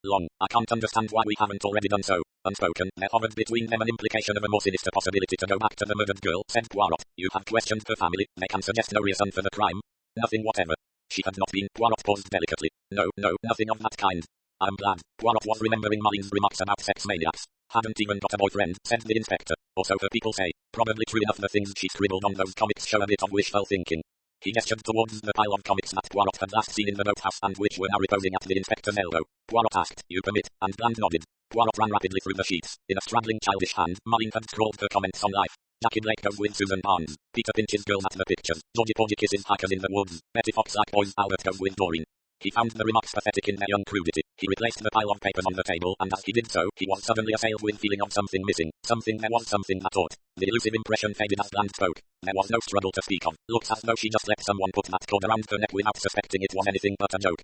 Speaker 1: long. I can't understand why we haven't already done so. Unspoken, there hovered between them an implication of a more sinister possibility to go back to the murdered girl, said Poirot. You have questioned her family. They can suggest no reason for the crime. Nothing whatever. She had not been. Poirot paused delicately. No, nothing of that kind. I'm glad. Poirot was remembering Marlene's remarks about sex maniacs. Hadn't even got a boyfriend, said the inspector. Or so her people say. Probably true enough. The things she scribbled on those comics show a bit of wishful thinking. He gestured towards the pile of comics that Poirot had last seen in the boathouse and which were now reposing at the inspector's elbow. Poirot asked, you permit? And Bland nodded. Poirot ran rapidly through the sheets. In a straddling childish hand, Marlene had scrawled her comments on life. Jackie Blake goes with Susan Barnes. Peter pinches girls at the pictures. Georgie Porgy kisses hikers in the woods. Betty Fox like boys. Albert goes with Doreen. He found the remarks pathetic in their young crudity. He replaced the pile of papers on the table, and as he did so, he was suddenly assailed with feeling of something missing. There was something that ought. The elusive impression faded as Bland spoke. There was no struggle to speak of. Looks as though she just let someone put that cord around her neck without suspecting it was anything but a joke.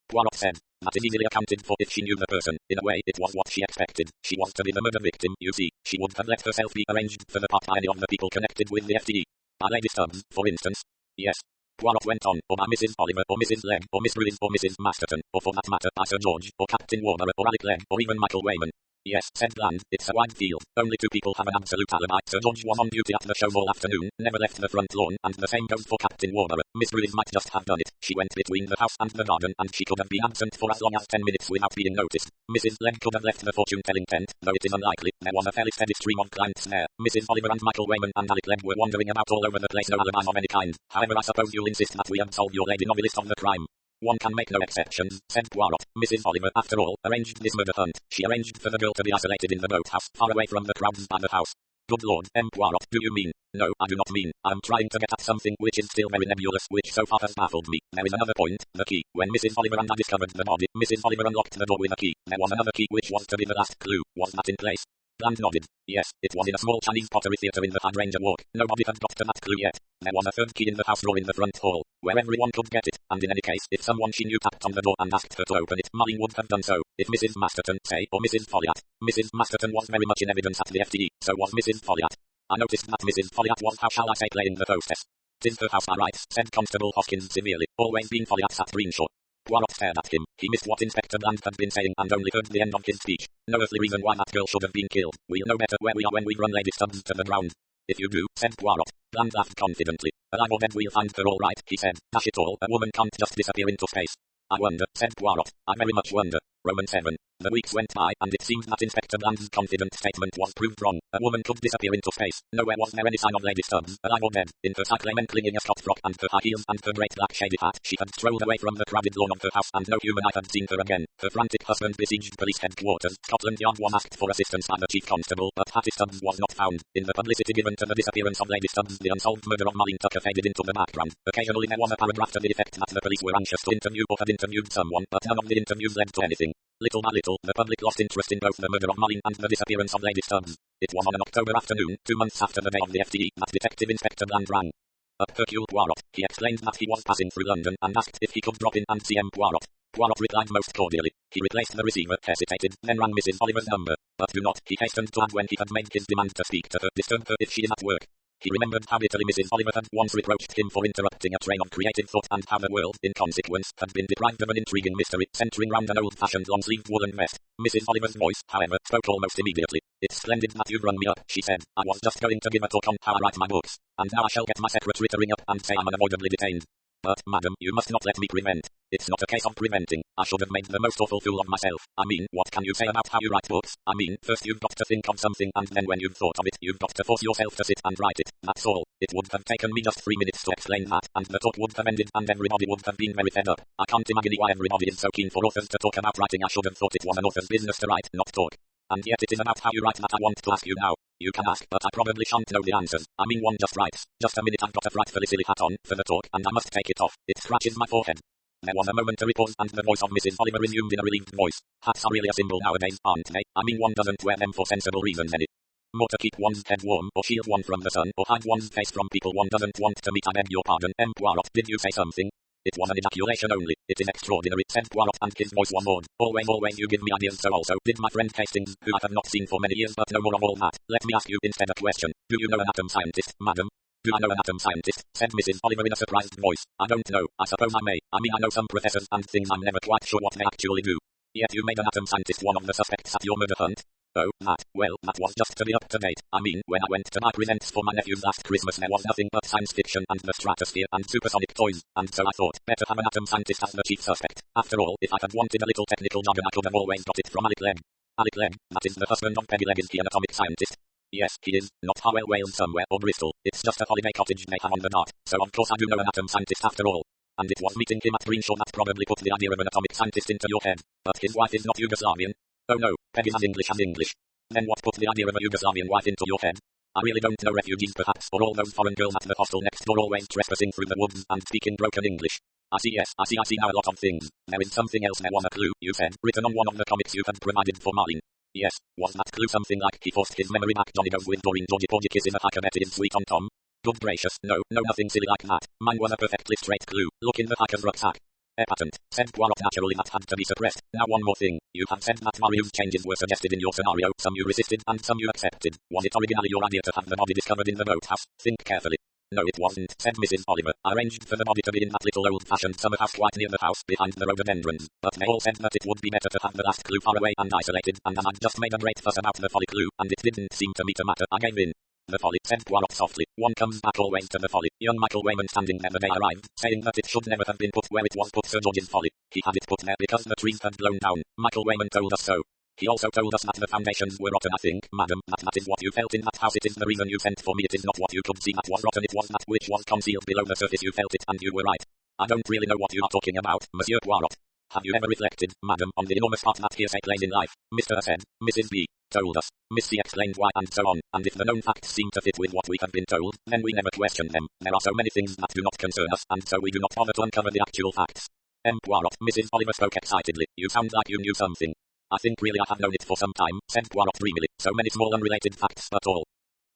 Speaker 1: Poirot said. That is easily accounted for if she knew the person. In a way, it was what she expected. She was to be the murder victim, you see. She would have let herself be arranged for the part by any of the people connected with the FTE. By Lady Stubbs, for instance. Yes. Poirot went on, or by Mrs. Oliver, or Mrs. Legg, or Miss Ruin, or Mrs. Masterton, or for that matter, by Sir George, or Captain Warner, or Alec Legg, or even Michael Wayman. Yes, said Bland, it's a wide field. Only two people have an absolute alibi. Sir George was on duty at the show all afternoon, never left the front lawn, and the same goes for Captain Warner. Miss Ruiz might just have done it. She went between the house and the garden, and she could have been absent for as long as 10 minutes without being noticed. Mrs. Legg could have left the fortune-telling tent, though it is unlikely. There was a fairly steady stream of clients there. Mrs. Oliver and Michael Wayman and Alec Legg were wandering about all over the place, no alibi of any kind. However, I suppose you'll insist that we absolve your lady novelist of the crime. One can make no exceptions, said Poirot. Mrs. Oliver, after all, arranged this murder hunt. She arranged for the girl to be isolated in the boathouse, far away from the crowds by the house. Good Lord, Poirot, do you mean? No, I do not mean. I'm trying to get at something which is still very nebulous, which so far has baffled me. There is another point, the key. When Mrs. Oliver and I discovered the body, Mrs. Oliver unlocked the door with a key. There was another key which was to be the last clue. Was that in place? Bland nodded. Yes, it was in a small Chinese pottery theatre in the Hydrangea Walk. Nobody had got to that clue yet. There was a third key in the house drawer in the front hall, where everyone could get it, and in any case, if someone she knew tapped on the door and asked her to open it, Marlene would have done so. If Mrs. Masterton, say, or Mrs. Folliot. Mrs. Masterton was very much in evidence at the FTE, so was Mrs. Folliot. I noticed that Mrs. Folliot was, how shall I say, playing the hostess. "'Tis her house, I write," said Constable Hoskins severely. "Always been Folliot's at Greensho." Poirot stared at him. He missed what Inspector Bland had been saying and only heard the end of his speech. "No earthly reason why that girl should have been killed. We'll know better where we are when we've run Lady Stubbs to the ground." "If you do," said Poirot. Bland laughed confidently. "Alive or dead, we'll find her all right," he said. "Dash it all, a woman can't just disappear into space." "I wonder," said Poirot. "I very much wonder." Roman 7. The weeks went by, and it seemed that Inspector Bland's confident statement was proved wrong. A woman could disappear into space. Nowhere was there any sign of Lady Stubbs, alive or dead. In her cyclame clinging a Scott frock and her high heels and her great black shaded hat, she had strolled away from the crowded lawn of her house, and no human eye had seen her again. Her frantic husband besieged police headquarters. Scotland Yard was asked for assistance by the chief constable, but Hattie Stubbs was not found. In the publicity given to the disappearance of Lady Stubbs, the unsolved murder of Marlene Tucker faded into the background. Occasionally there was a paragraph to the effect that the police were anxious to interview or had interviewed someone, but none of the interviews led to anything. Little by little, the public lost interest in both the murder of Marlene and the disappearance of Lady Stubbs. It was on an October afternoon, 2 months after the day of the FTE, that Detective Inspector Bland rang up Hercule Poirot. He explained that he was passing through London and asked if he could drop in and see M. Poirot. Poirot replied most cordially. He replaced the receiver, hesitated, then rang Mrs. Oliver's number. "But do not," he hastened to add when he had made his demand to speak to her, "disturb her if she is at work." He remembered how bitterly Mrs. Oliver had once reproached him for interrupting a train of creative thought and how the world, in consequence, had been deprived of an intriguing mystery centering round an old-fashioned long-sleeved woolen vest. Mrs. Oliver's voice, however, spoke almost immediately. "It's splendid that you've rung me up," she said. "I was just going to give a talk on how I write my books, and now I shall get my secretary to ring up and say I'm unavoidably detained. But, madam, you must not let me prevent. It's not a case of preventing. I should have made the most awful fool of myself. I mean, what can you say about how you write books? I mean, first you've got to think of something, and then when you've thought of it, you've got to force yourself to sit and write it. That's all. It would have taken me just 3 minutes to explain that, and the talk would have ended, and everybody would have been very fed up. I can't imagine why everybody is so keen for authors to talk about writing. I should have thought it was an author's business to write, not talk. And yet it is about how you write that I want to ask you now. You can ask, but I probably shan't know the answers. I mean, one just writes. Just a minute, I've got a frightfully silly hat on, for the talk, and I must take it off. It scratches my forehead." There was a momentary pause, and the voice of Mrs. Oliver resumed in a relieved voice. "Hats are really a symbol nowadays, aren't they? I mean, one doesn't wear them for sensible reasons any more, to keep one's head warm, or shield one from the sun, or hide one's face from people one doesn't want to meet. I beg your pardon, M. Poirot, did you say something?" "It was an ejaculation only. It is extraordinary," said Poirot, and his voice was awed. Always you give me ideas. So also did my friend Hastings, who I have not seen for many years, but no more of all that. Let me ask you instead a question. Do you know an atom scientist, madam?" "Do I know an atom scientist?" said Mrs. Oliver in a surprised voice. "I don't know. I suppose I may. I mean, I know some professors and things. I'm never quite sure what they actually do." "Yet you made an atom scientist one of the suspects at your murder hunt?" "Oh, that. Well, that was just to be up to date. I mean, when I went to buy presents for my nephews last Christmas, there was nothing but science fiction and the stratosphere and supersonic toys, and so I thought, better have an atom scientist as the chief suspect. After all, if I had wanted a little technical jargon, I could have always got it from Alec Legg." "Alec Legg? That is the husband of Peggy Legg. Is he an atomic scientist?" "Yes, he is. Not Harwell, Wales somewhere, or Bristol. It's just a holiday cottage they have on the Dart. So of course I do know an atom scientist after all. And it was meeting him at Greensho that probably put the idea of an atomic scientist into your head. But his wife is not Yugoslavian." "Oh no, Peggy's as English as English." "Then what put the idea of a Yugoslavian wife into your head?" "I really don't know. Refugees perhaps, or all those foreign girls at the hostel next door always trespassing through the woods and speaking broken English." "I see, yes, I see now a lot of things. There is something else. There was a clue, you said, written on one of the comics you had provided for Marlene." "Yes, was that clue something like he forced his memory back, Johnny goes with Doreen, Georgie Porgy kissing a hiker is sweet on Tom?" "Good gracious, no, nothing silly like that. Mine was a perfectly straight clue. Look in the hiker's rucksack." "A patent," said Poirot. "Naturally that had to be suppressed. Now one more thing. You have said that various changes were suggested in your scenario. Some you resisted and some you accepted. Was it originally your idea to have the body discovered in the boathouse? Think carefully." "No, it wasn't," said Mrs. Oliver. "I arranged for the body to be in that little old-fashioned summer house quite near the house, behind the rhododendrons. But they all said that it would be better to have the last clue far away and isolated, and as I'd just made a great fuss about the folly clue, and it didn't seem to me to matter, I gave in." "The folly," said Poirot softly. "One comes back always to the folly. Young Michael Wayman standing there the day I arrived, saying that it should never have been put where it was put. Sir George's folly. He had it put there because the trees had blown down. Michael Wayman told us so. He also told us that the foundations were rotten. I think, madam, that is what you felt in that house. It is the reason you sent for me. It is not what you could see that was rotten. It was that which was concealed below the surface. You felt it, and you were right. I don't really know what you are talking about, Monsieur Poirot. Have you ever reflected, madam, on the enormous part that hearsay plays in life? Mr. said, Mrs. B told us, Miss C explained why, and so on, and if the known facts seem to fit with what we have been told, then we never question them. There are so many things that do not concern us, and so we do not bother to uncover the actual facts." M. Poirot, Mrs. Oliver spoke excitedly. "You sound like you knew something." I think really I have known it for some time, said Poirot dreamily. So many small unrelated facts, but all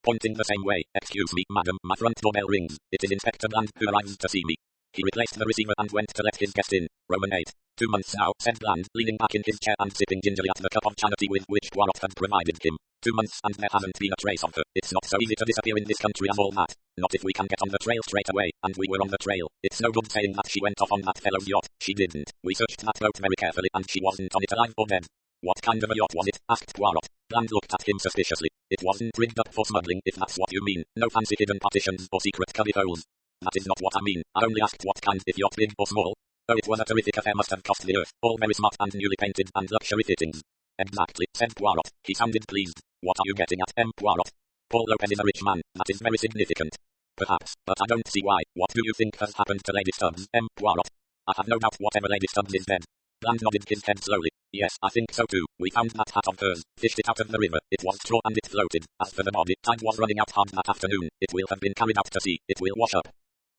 Speaker 1: point in the same way. Excuse me, madam, my front doorbell rings. It is Inspector Bland who arrives to see me. He replaced the receiver and went to let his guest in. Roman 8. 2 months now, said Bland, leaning back in his chair and sipping gingerly at the cup of charity with which Poirot had provided him. 2 months and there hasn't been a trace of her. It's not so easy to disappear in this country as all that. Not if we can get on the trail straight away, and we were on the trail. It's no good saying that she went off on that fellow's yacht. She didn't. We searched that boat very carefully and she wasn't on it alive or dead. What kind of a yacht was it? Asked Poirot. Bland looked at him suspiciously. It wasn't rigged up for smuggling, if that's what you mean. No fancy hidden partitions or secret cubby holes. That is not what I mean. I only asked what kind, if yacht big or small. Oh, it was a terrific affair, must have cost the earth. All very smart and newly painted and luxury fittings. Exactly, said Poirot. He sounded pleased. What are you getting at, Poirot? Paul Lopez is a rich man. That is very significant. Perhaps, but I don't see why. What do you think has happened to Lady Stubbs, Poirot? I have no doubt whatever Lady Stubbs is dead. Bland nodded his head slowly. Yes, I think so too. We found that hat of hers, fished it out of the river. It was straw and it floated. As for the body, tide was running out hard that afternoon. It will have been carried out to sea. It will wash up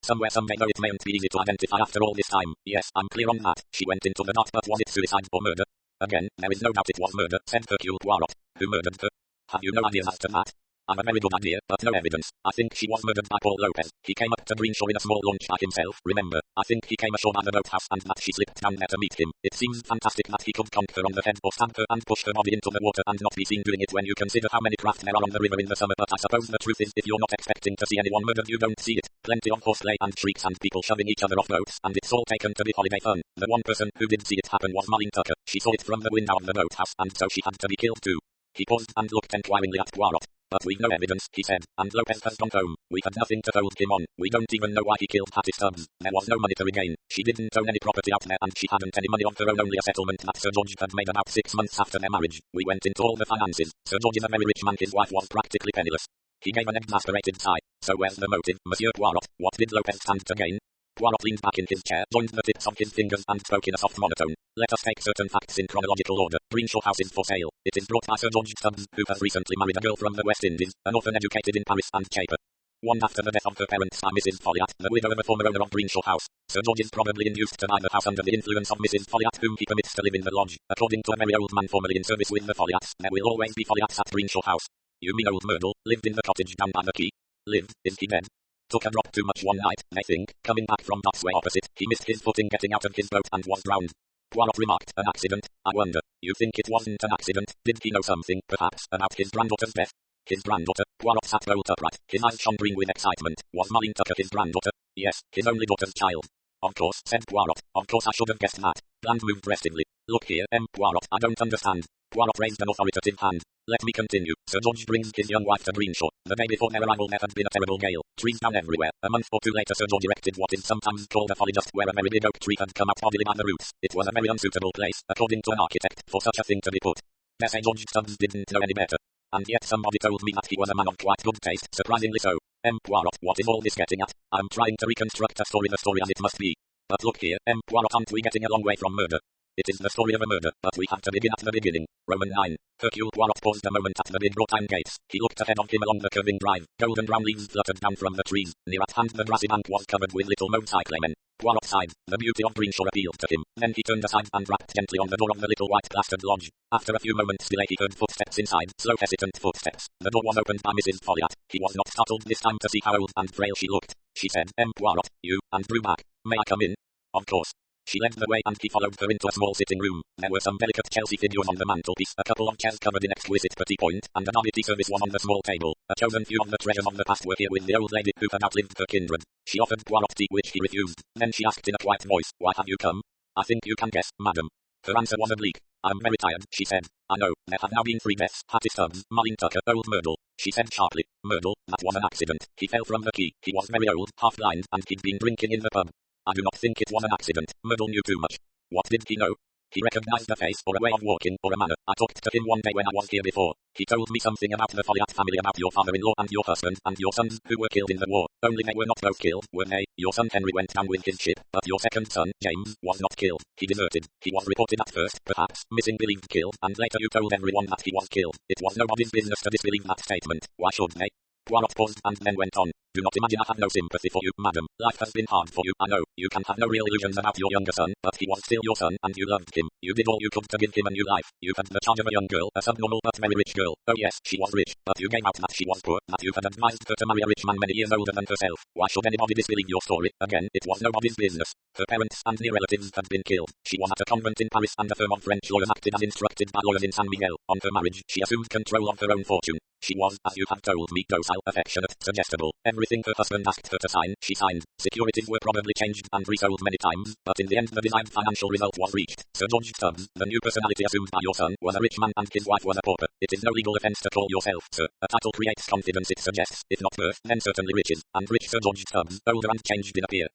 Speaker 1: somewhere someday, though it mayn't be easy to identify after all this time. Yes, I'm clear on that. She went into the dark, but was it suicide or murder? Again, there is no doubt it was murder, said Hercule Poirot. Who murdered her? Have you no ideas as to that? I've a very good idea, but no evidence. I think she was murdered by Paul Lopez. He came up to Greensho in a small launch by himself, remember. I think he came ashore by the boathouse and that she slipped down there to meet him. It seems fantastic that he could conk her on the head or stab her and push her body into the water and not be seen doing it when you consider how many craft there are on the river in the summer. But I suppose the truth is, if you're not expecting to see anyone murdered, you don't see it. Plenty of horseplay and shrieks and people shoving each other off boats, and it's all taken to be holiday fun. The one person who did see it happen was Marlene Tucker. She saw it from the window of the boathouse, and so she had to be killed too. He paused and looked enquiringly at Poirot. But we've no evidence, he said, and Lopez has gone home. We had nothing to hold him on. We don't even know why he killed Hattie Stubbs. There was no money to regain. She didn't own any property out there and she hadn't any money of her own, only a settlement that Sir George had made about 6 months after their marriage. We went into all the finances. Sir George is a very rich man. His wife was practically penniless. He gave an exasperated sigh. So where's the motive, Monsieur Poirot? What did Lopez stand to gain? Poirot leaned back in his chair, joined the tips of his fingers and spoke in a soft monotone. Let us take certain facts in chronological order. Greensho House is for sale. It is brought by Sir George Stubbs, who has recently married a girl from the West Indies, an orphan educated in Paris and Caper. One after the death of her parents by Mrs. Folliot, the widow of a former owner of Greensho House. Sir George is probably induced to buy the house under the influence of Mrs. Folliot, whom he permits to live in the lodge. According to a very old man formerly in service with the Folliots, there will always be Folliots at Greensho House. You mean old Myrtle, lived in the cottage down by the quay? Lived? Is he dead? Took a drop too much one night, they think. Coming back from Docks way opposite, he missed his footing getting out of his boat and was drowned. Poirot remarked, an accident? I wonder. You think it wasn't an accident? Did he know something, perhaps, about his granddaughter's death? His granddaughter? Poirot sat bolt upright, his eyes shone green with excitement. Was Marlene Tucker his granddaughter? Yes, his only daughter's child. Of course, said Poirot. Of course I should have guessed that. Bland moved restively. Look here, Poirot, I don't understand. Poirot raised an authoritative hand. Let me continue. Sir George brings his young wife to Greensho. The day before their arrival there had been a terrible gale. Trees down everywhere. A month or two later Sir George erected what is sometimes called a folly, just where a very big oak tree had come out bodily by the roots. It was a very unsuitable place, according to an architect, for such a thing to be put. They say George Stubbs didn't know any better. And yet somebody told me that he was a man of quite good taste, surprisingly so. Poirot, what is all this getting at? I'm trying to reconstruct the story as it must be. But look here, Poirot, aren't we getting a long way from murder? It is the story of a murder, but we have to begin at the beginning. Roman 9. Hercule Poirot paused a moment at the big wrought iron gates. He looked ahead of him along the curving drive. Golden brown leaves fluttered down from the trees. Near at hand the grassy bank was covered with little mowed cyclamen. Poirot sighed. The beauty of Greensho appealed to him. Then he turned aside and rapped gently on the door of the little white plastered lodge. After a few moments' delay he heard footsteps inside, slow hesitant footsteps. The door was opened by Mrs. Folliot. He was not startled this time to see how old and frail she looked. She said, Poirot, you, and drew back. May I come in? Of course. She led the way and he followed her into a small sitting room. There were some delicate Chelsea figures on the mantelpiece, a couple of chairs covered in exquisite petit point, and a Derby tea service was on the small table. A chosen few of the treasures of the past were here with the old lady who had outlived her kindred. She offered Poirot tea which he refused. Then she asked in a quiet voice, why have you come? I think you can guess, madam. Her answer was oblique. I'm very tired, she said. I know, there have now been 3 deaths, Hattie Stubbs, Marlene Tucker, old Myrtle. She said sharply, Myrtle, that was an accident. He fell from the quay, he was very old, half blind, and he'd been drinking in the pub. I do not think it was an accident. Myrtle knew too much. What did he know? He recognized a face or a way of walking or a manner. I talked to him one day when I was here before. He told me something about the Folliot family, about your father-in-law and your husband and your sons who were killed in the war. Only they were not both killed, were they? Your son Henry went down with his ship, but your second son, James, was not killed. He deserted. He was reported at first, perhaps, missing, believed killed, and later you told everyone that he was killed. It was nobody's business to disbelieve that statement. Why should they? Poirot paused and then went on. Do not imagine I have no sympathy for you, madam. Life has been hard for you, I know. You can have no real illusions about your younger son, but he was still your son, and you loved him. You did all you could to give him a new life. You had the charge of a young girl, a subnormal but very rich girl. Oh yes, she was rich, but you gave out that she was poor, that you had advised her to marry a rich man many years older than herself. Why should anybody disbelieve your story? Again, it was nobody's business. Her parents and near relatives had been killed. She was at a convent in Paris, and a firm of French lawyers acted as instructed by lawyers in San Miguel. On her marriage, she assumed control of her own fortune. She was, as you have told me, docile, affectionate, suggestible. Everything her husband asked her to sign, she signed. Securities were probably changed and resold many times, but in the end the desired financial result was reached. Sir George Stubbs, the new personality assumed by your son, was a rich man and his wife was a pauper. It is no legal offence to call yourself Sir. A title creates confidence, it suggests, if not birth, then certainly riches. And rich Sir George Stubbs, older and changed in appear,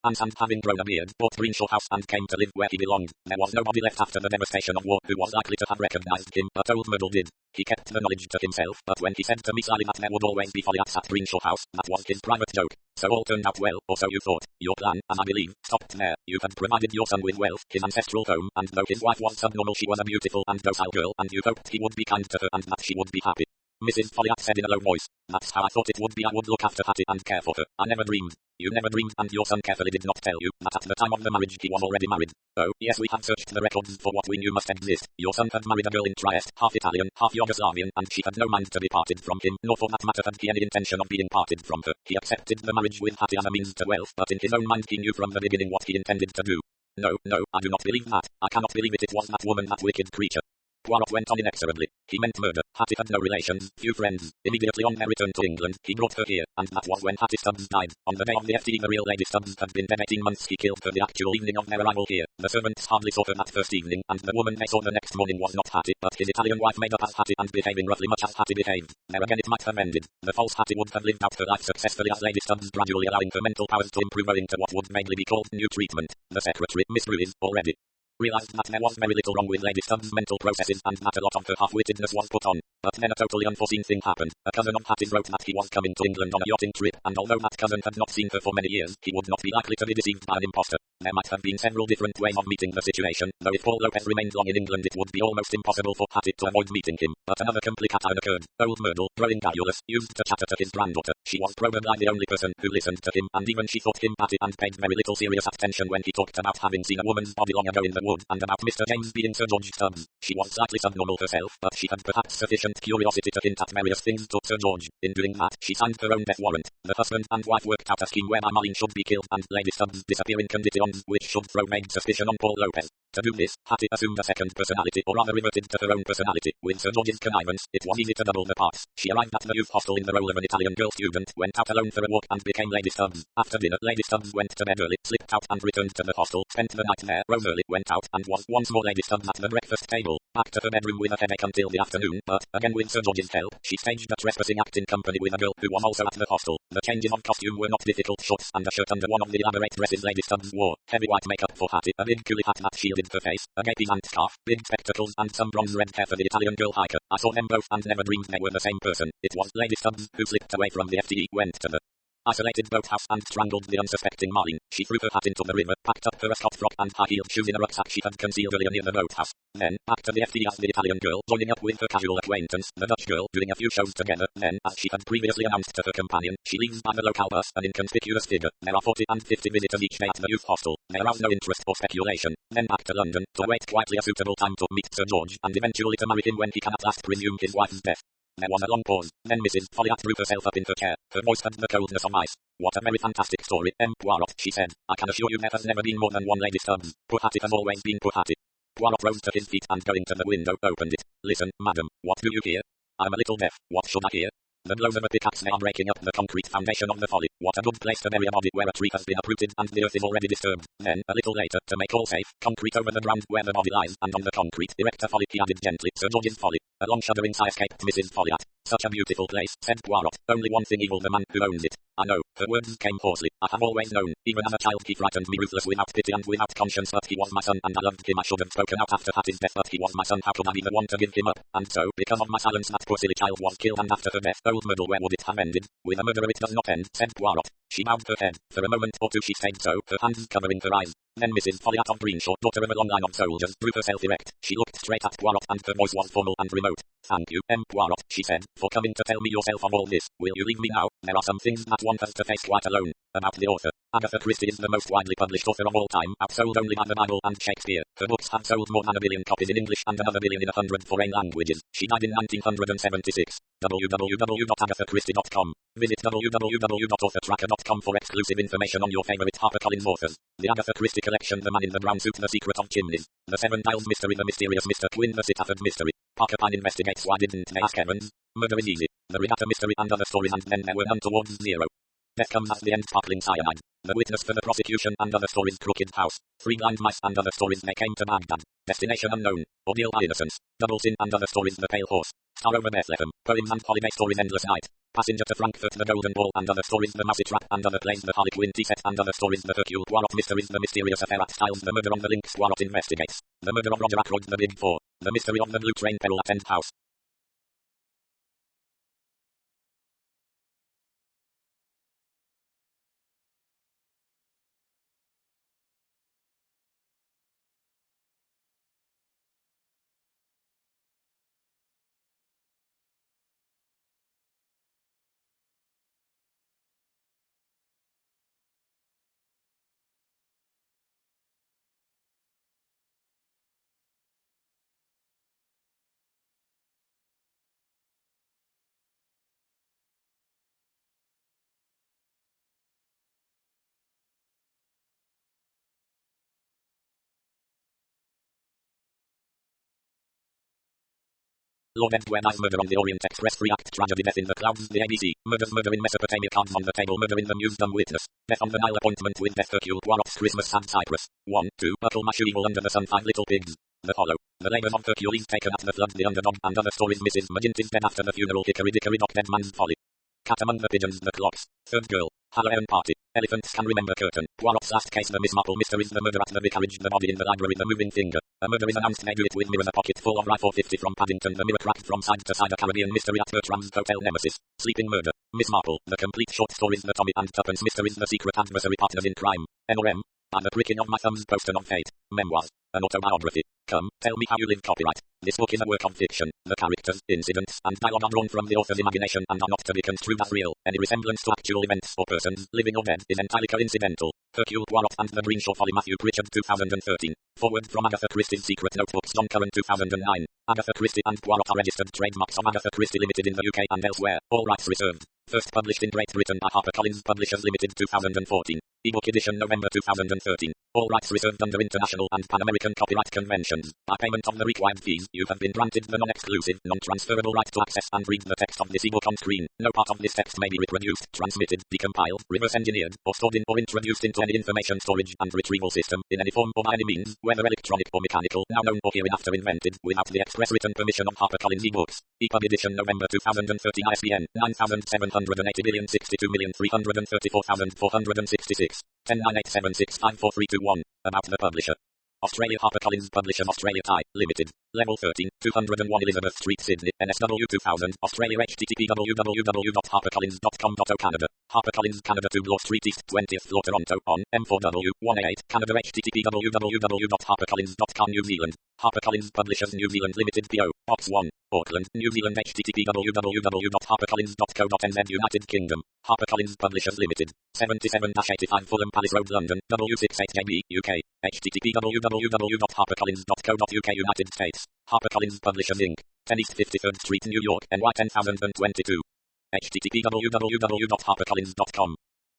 Speaker 1: and having grown a beard, bought Greensho house and came to live where he belonged. There was nobody left after the devastation of war who was likely to have recognized him, but old Myrtle did. He kept the knowledge to himself, but when he said to me slyly that there would always be Folliats at Greensho house, that was his private joke. So all turned out well, or so you thought. Your plan, as I believe, stopped there. You had provided your son with wealth, his ancestral home, and though his wife was subnormal, she was a beautiful and docile girl, and you hoped he would be kind to her and that she would be happy. Mrs. Folliat said in a low voice, "That's how I thought it would be. I would look after Hattie and care for her. I never dreamed." You never dreamed, and your son carefully did not tell you, that at the time of the marriage he was already married. Oh, yes, we have searched the records for what we knew must exist. Your son had married a girl in Trieste, half Italian, half Yugoslavian, and she had no mind to be parted from him, nor for that matter had he any intention of being parted from her. He accepted the marriage with Hattie as a means to wealth, but in his own mind he knew from the beginning what he intended to do. No, I do not believe that. I cannot believe it. It was that woman, that wicked creature. Poirot went on inexorably. He meant murder. Hattie had no relations, few friends. Immediately on their return to England, he brought her here, and that was when Hattie Stubbs died. On the day of the FT, the real Lady Stubbs had been dead 18 months. He killed her the actual evening of their arrival here. The servants hardly saw her that first evening, and the woman they saw the next morning was not Hattie, but his Italian wife made up as Hattie and behaving roughly much as Hattie behaved. There again it might have ended. The false Hattie would have lived out her life successfully as Lady Stubbs, gradually allowing her mental powers to improve owing to what would vaguely be called new treatment. The secretary, Miss Ruiz, already realized that there was very little wrong with Lady Stubbs' mental processes and that a lot of her half-wittedness was put on. But then a totally unforeseen thing happened. A cousin of Hattie's wrote that he was coming to England on a yachting trip, and although that cousin had not seen her for many years, he would not be likely to be deceived by an impostor. There might have been several different ways of meeting the situation, though if Paul Lopez remained long in England it would be almost impossible for Hattie to avoid meeting him. But another complication occurred. Old Myrtle, growing garrulous, used to chatter to his granddaughter. She was probably the only person who listened to him, and even she thought him petty and paid very little serious attention when he talked about having seen a woman's body long ago in the wood, and about Mr. James being Sir George Stubbs. She was slightly subnormal herself, but she had perhaps sufficient curiosity to hint at various things to Sir George. In doing that, she signed her own death warrant. The husband and wife worked out a scheme whereby Marlene should be killed and Lady Stubbs disappear in conditions which should throw vague suspicion on Paul Lopez. To do this, Hattie assumed a second personality, or rather reverted to her own personality. With Sir George's connivance, it was easy to double the parts. She arrived at the youth hostel in the role of an Italian girl student, went out alone for a walk and became Lady Stubbs. After dinner, Lady Stubbs went to bed early, slipped out and returned to the hostel, spent the night there, rose early, went out, and was once more Lady Stubbs at the breakfast table. Back to her bedroom with a headache until the afternoon, but, again with Sir George's help, she staged a trespassing act in company with a girl who was also at the hostel. The changes of costume were not difficult. Shorts and a shirt under one of the elaborate dresses Lady Stubbs wore, heavy white makeup for Hattie, a big coolie hat that shielded her face, a gaping ant scarf, big spectacles, and some bronze red hair for the Italian girl hiker. I saw them both and never dreamed they were the same person. It was Lady Stubbs who slipped away from the FTE, went to the isolated boathouse and strangled the unsuspecting Marlene. She threw her hat into the river, packed up her ascot frock and high-heeled shoes in a rucksack she had concealed earlier near the boathouse. Then, back to the FT as the Italian girl, joining up with her casual acquaintance, the Dutch girl, doing a few shows together. Then, as she had previously announced to her companion, she leaves by the local bus, an inconspicuous figure. There are 40 and 50 visitors each day at the youth hostel. They arouse no interest or speculation. Then back to London, to await quietly a suitable time to meet Sir George, and eventually to marry him when he can at last presume his wife's death. There was a long pause. Then Mrs. Folliat drew herself up in her chair. Her voice had the coldness of ice. "What a very fantastic story, Poirot," she said. "I can assure you there has never been more than one Lady Stubbs. Poor Hattie has always been poor Hattie." Poirot rose to his feet and going to the window, opened it. "Listen, madam, what do you hear?" "I'm a little deaf. What should I hear?" "The blows of a pickaxe, they are breaking up the concrete foundation of the folly. What a good place to bury a body where a tree has been uprooted and the earth is already disturbed. Then, a little later, to make all safe, concrete over the ground where the body lies, and on the concrete erect a folly," he added gently. "Sir George's folly." A long shuddering sigh escaped Mrs. Folliat. "Such a beautiful place," said Poirot. "Only one thing evil, the man who owns it." "I know." Her words came hoarsely. "I have always known. Even as a child he frightened me, ruthless, without pity and without conscience, but he was my son and I loved him. I should have spoken out after Hattie's death, but he was my son. How could I be the one to give him up? And so, because of my silence, that poor silly child was killed, and after her death, old Myrtle, where would it have ended? With a murderer it does not end," said Poirot. She bowed her head. For a moment or two she stayed so, her hands covering her eyes. Then Mrs. Folliot of Greensho, daughter of a long line of soldiers, drew herself erect. She looked straight at Poirot and her voice was formal and remote. Thank you, Poirot, she said, for coming to tell me yourself of all this. Will you leave me now? There are some things that one has to face quite alone. About the author. Agatha Christie is the most widely published author of all time, outsold only by the Bible and Shakespeare. Her books have sold more than 1 billion copies in English and another billion in 100 foreign languages. She died in 1976. www.agathachristie.com. Visit www.authortracker.com for exclusive information on your favorite HarperCollins authors. The Agatha Christie collection, The Man in the Brown Suit, The Secret of Chimneys. The Seven Dials Mystery, The Mysterious Mr. Quinn, The Sitaford Mystery. Parker Pine investigates Why Didn't They Ask Evans? Murder is Easy. The Regatta Mystery and Other Stories, and Then There Were None Towards Zero. Death Comes at the End, Sparkling Cyanide. The Witness for the Prosecution and Other Stories, Crooked House. Three Blind Mice and Other Stories, They Came to Baghdad. Destination Unknown. Ordeal by Innocence. Double Sin and Other Stories, The Pale Horse. Star Over Bethlehem. Poems and Holiday Stories, Endless Night. Passenger to Frankfurt, The Golden Ball and Other Stories, The Mousetrap and Other Plays, The Harlequin Set and Other Stories, The Hercule Poirot Mysteries, The Mysterious Affair at Styles, The Murder on the Links, Poirot Investigates. The Murder of Roger Ackroyd, The Big Four. The Mystery of the Blue Train, Peril at End House. Lord Edward's Murder on the Orient Express, 3-act tragedy. Death in the Clouds, the ABC. Murder in Mesopotamia, cards on the table. Murder in the Muse, dumb witness. Death on the Nile, appointment with death. Hercule Poirot's Christmas, sad Cyprus. 1, 2. Hercule Mashu, Evil under the Sun, 5 Little Pigs. The Hollow. The Labours of Hercule is taken at the flood. The Underdog and Other Stories. Mrs. Magint is dead after the funeral. Hickory Dickory Dock, Dead Man's Folly. Cat Among the Pigeons, The Clocks. Third Girl. Halloween Party. Elephants Can Remember Curtain. Poirot's Last Case, The Miss Marple Mysteries, The Murder at the Vicarage, The Body in the Library, The Moving Finger. A murder is announced. They do it with mirrors. A pocket full of rye, 450 from Paddington. The mirror cracked from side to side. A Caribbean mystery at Bertram's Hotel. Nemesis. Sleeping Murder. Miss Marple. The Complete Short Stories, The Tommy and Tuppence Mysteries, The Secret Adversary, Partners in Crime. NRM. By the Pricking of My Thumbs, Poster of Fate. Memoirs. An autobiography. Come, tell me how you live. Copyright. This book is a work of fiction. The characters, incidents, and dialogue are drawn from the author's imagination and are not to be construed as real. Any resemblance to actual events or persons, living or dead, is entirely coincidental. Hercule Poirot and the Greensho Folly. Matthew Pritchard, 2013. Forward from Agatha Christie's Secret Notebooks, John Curran, 2009. Agatha Christie and Poirot are registered trademarks of Agatha Christie Limited in the UK and elsewhere. All rights reserved. First published in Great Britain by HarperCollins Publishers Limited, 2014. Ebook edition, November 2013. All rights reserved under international and Pan-American copyright conventions. By payment of the required fees, you have been granted the non-exclusive, non-transferable right to access and read the text of this ebook on screen. No part of this text may be reproduced, transmitted, decompiled, reverse-engineered, or stored in or introduced into any information storage and retrieval system, in any form or by any means, whether electronic or mechanical, now known or hereinafter invented, without the express written permission of HarperCollins eBooks. EPUB edition, November 2013. ISBN 97808333344466. 10987654321. About the publisher. Australia. HarperCollins Publishers Australia Thai Limited. Level 13, 201 Elizabeth Street, Sydney, NSW 2000, Australia. http www.harpercollins.com.au Canada. HarperCollins Canada 2 Bloor Street East, 20th floor, Toronto, on M4W 188 Canada. http www.harpercollins.com New Zealand. HarperCollins Publishers New Zealand Limited PO Box 1, Auckland, New Zealand. http www.harpercollins.co.nz United Kingdom. HarperCollins Publishers Limited. 77-85 Fulham Palace Road, London, W68JB, UK. http www.harpercollins.co.uk United States. HarperCollins Publishers Inc. 10 East 53rd Street, New York, NY 10022. http www.harpercollins.com